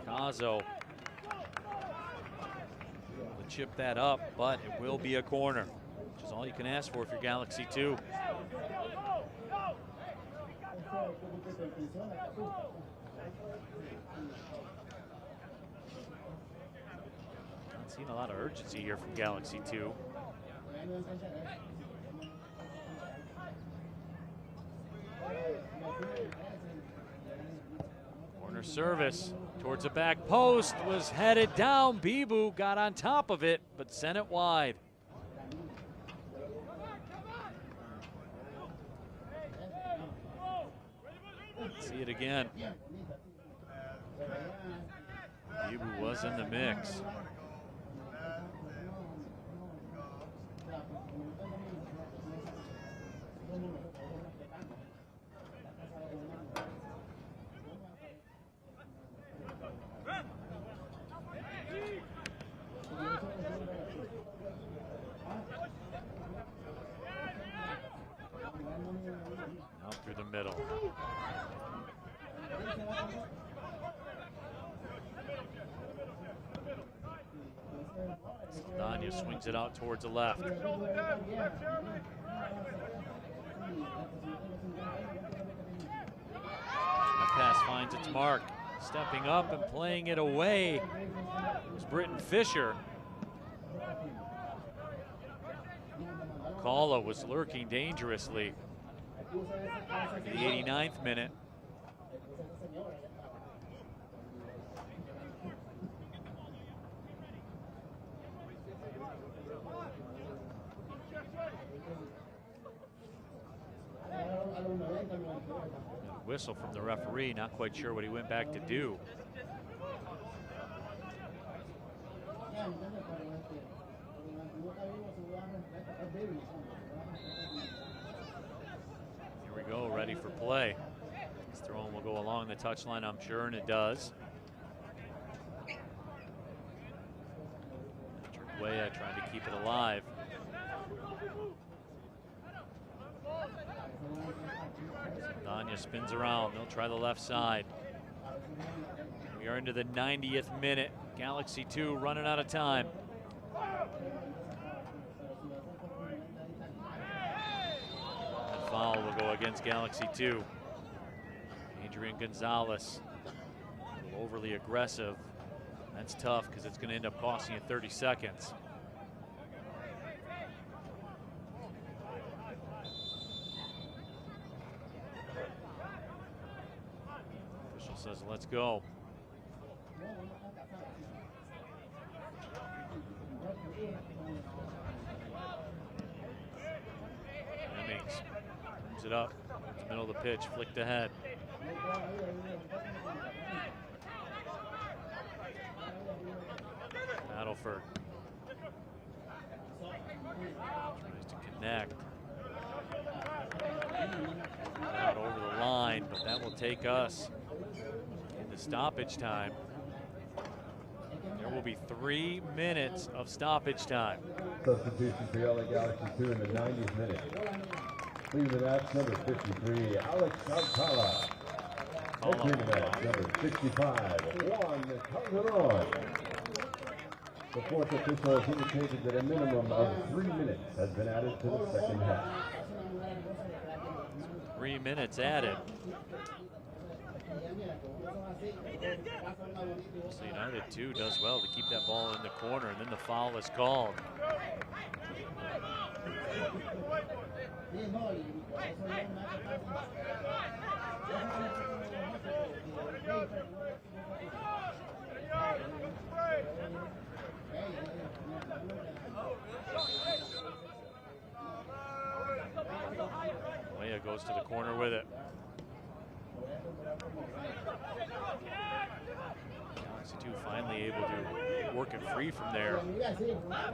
Picasso will chip that up, but it will be a corner, which is all you can ask for if you're Galaxy 2. Not seeing a lot of urgency here from Galaxy 2. Corner service towards the back post was headed down. Bibu got on top of it, but sent it wide. See it again. Bibu was in the mix. Out through the middle. Saldana swings it out towards the left. That pass finds its mark. Stepping up and playing it away was Britton Fisher. Kala was lurking dangerously in the 89th minute. Whistle from the referee, not quite sure what he went back to do. Here we go, ready for play. This throw will go along the touchline, I'm sure, and it does. Way trying to keep it alive. Saldana spins around. They'll try the left side. We are into the 90th minute. Galaxy 2 running out of time. That foul will go against Galaxy 2. Adrian Gonzalez, a little overly aggressive. That's tough because it's going to end up costing you 30 seconds. Official says, let's go. Hemmings brings it up, in the middle of the pitch, flicked ahead. Battleford tries to connect. Out over the line, but that will take us into stoppage time. There will be 3 minutes of stoppage time. Substitution for LA Galaxy 2 in the 90th minute. Leaving the match, number 53, Alex Alcala. Entering the match, number 65, Juan Calderon. The fourth official has indicated that a minimum of 3 minutes has been added to the second half. 3 minutes added. So United 2 does well to keep that ball in the corner, and then the foul is called. Leia goes to the corner with it. Galaxy 2 finally able to work it free from there.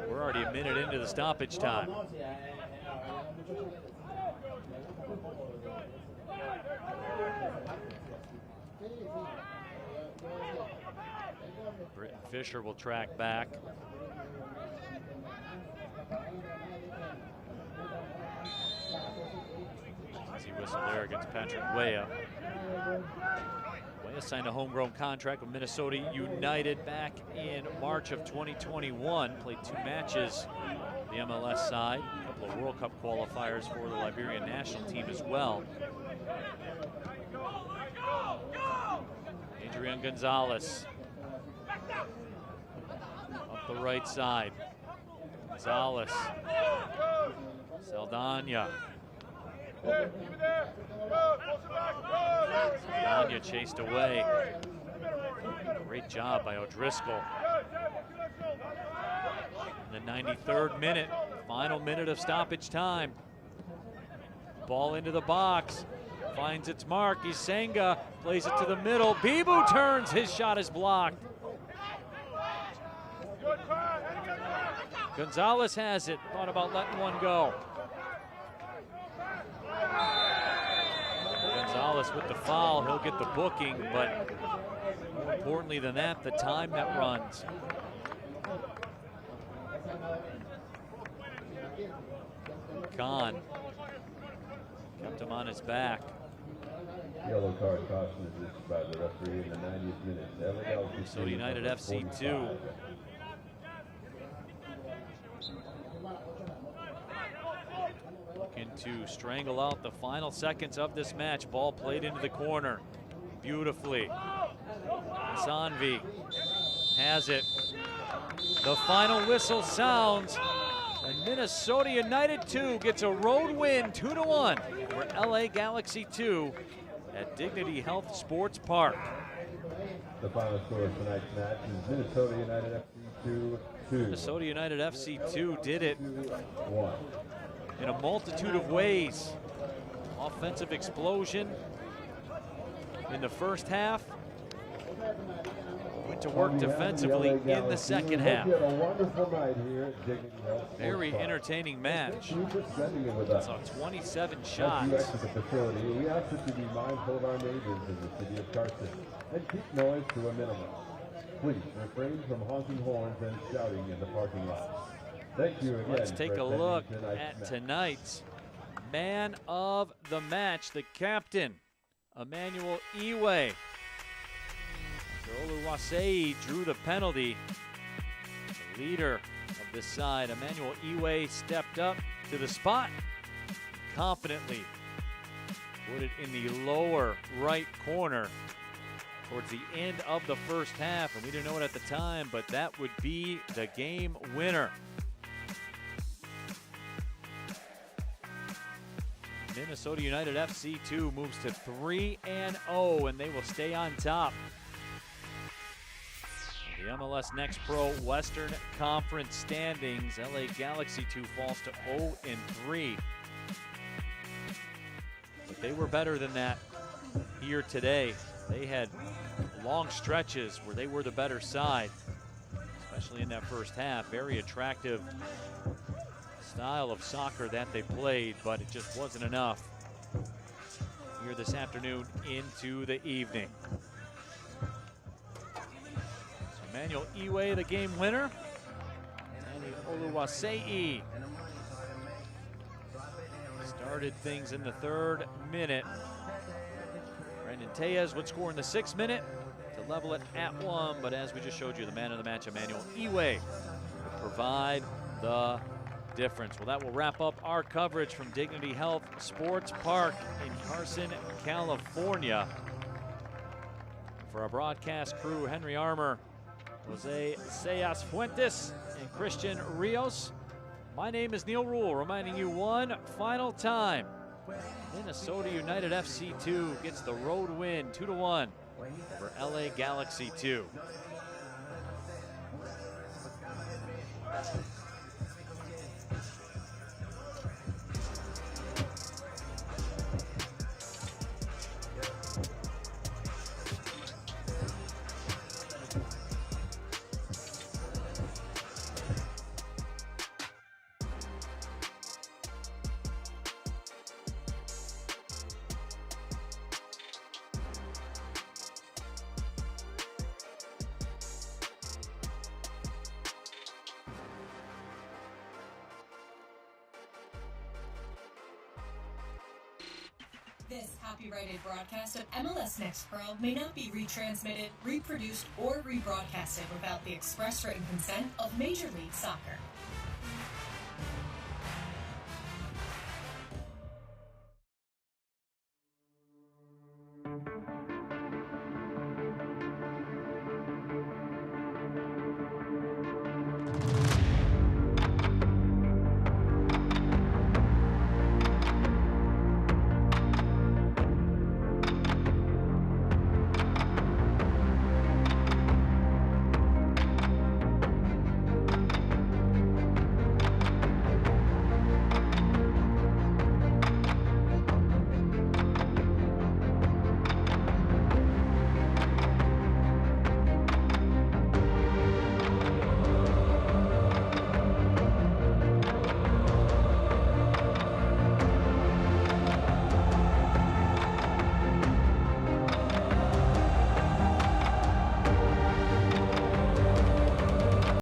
We're already a minute into the stoppage time. Britton Fisher will track back. Easy whistle there against Patrick Weah. Weah signed a homegrown contract with Minnesota United back in March of 2021. Played 2 matches on the MLS side. A couple of World Cup qualifiers for the Liberian national team as well. Adrian Gonzalez. Up the right side. Gonzalez. Saldana. Saldana chased away. Great job by O'Driscoll. In the 93rd minute, final minute of stoppage time. Ball into the box. Finds its mark. Isenga plays it to the middle. Bibu turns. His shot is blocked. Gonzalez has it. Thought about letting one go. Gonzalez with the foul. He'll get the booking, but more importantly than that, the time that runs. Khan kept him on his back. Yellow card caution is issued by the referee in the 90th minute. Minnesota United FC2. Looking to strangle out the final seconds of this match. Ball played into the corner beautifully. Sanvi has it. The final whistle sounds, and Minnesota United 2 gets a road win 2-1 over LA Galaxy 2 at Dignity Health Sports Park. The final score of tonight's match is Minnesota United FC 2. Minnesota United FC2 did it 1. in a multitude of ways. Offensive explosion in the first half. Went to work defensively in the second half. Very entertaining match. Saw 27 shots. We ask that you be mindful of our neighbors in the city of Carson and keep noise to a minimum. Please refrain from honking horns and shouting in the parking lot. Thank you again. Let's take a look at tonight's man of the match, the captain, Emmanuel Iwe. Oluwase drew the penalty. The leader of this side, Emmanuel Iwe, stepped up to the spot, confidently put it in the lower right corner towards the end of the first half, and we didn't know it at the time, but that would be the game winner. Minnesota United FC2 moves to 3-0, and they will stay on top. The MLS Next Pro Western Conference standings, LA Galaxy 2 falls to 0-3. But they were better than that here today. They had long stretches where they were the better side, especially in that first half. Very attractive style of soccer that they played, but it just wasn't enough here this afternoon into the evening. Emmanuel Iwe, the game winner. And Oluwase started things in the 3rd minute. Brandon Tellez would score in the 6th minute to level it at 1, but as we just showed you, the man of the match, Emmanuel Iwe, would provide the difference. Well, that will wrap up our coverage from Dignity Health Sports Park in Carson, California. For our broadcast crew, Henry Armour, Jose Sayas Fuentes, and Christian Rios, my name is Neil Rule, reminding you one final time, Minnesota United FC2 gets the road win 2-1 for LA Galaxy 2. This copyrighted broadcast of MLS Next Pro may not be retransmitted, reproduced, or rebroadcasted without the express written consent of Major League Soccer.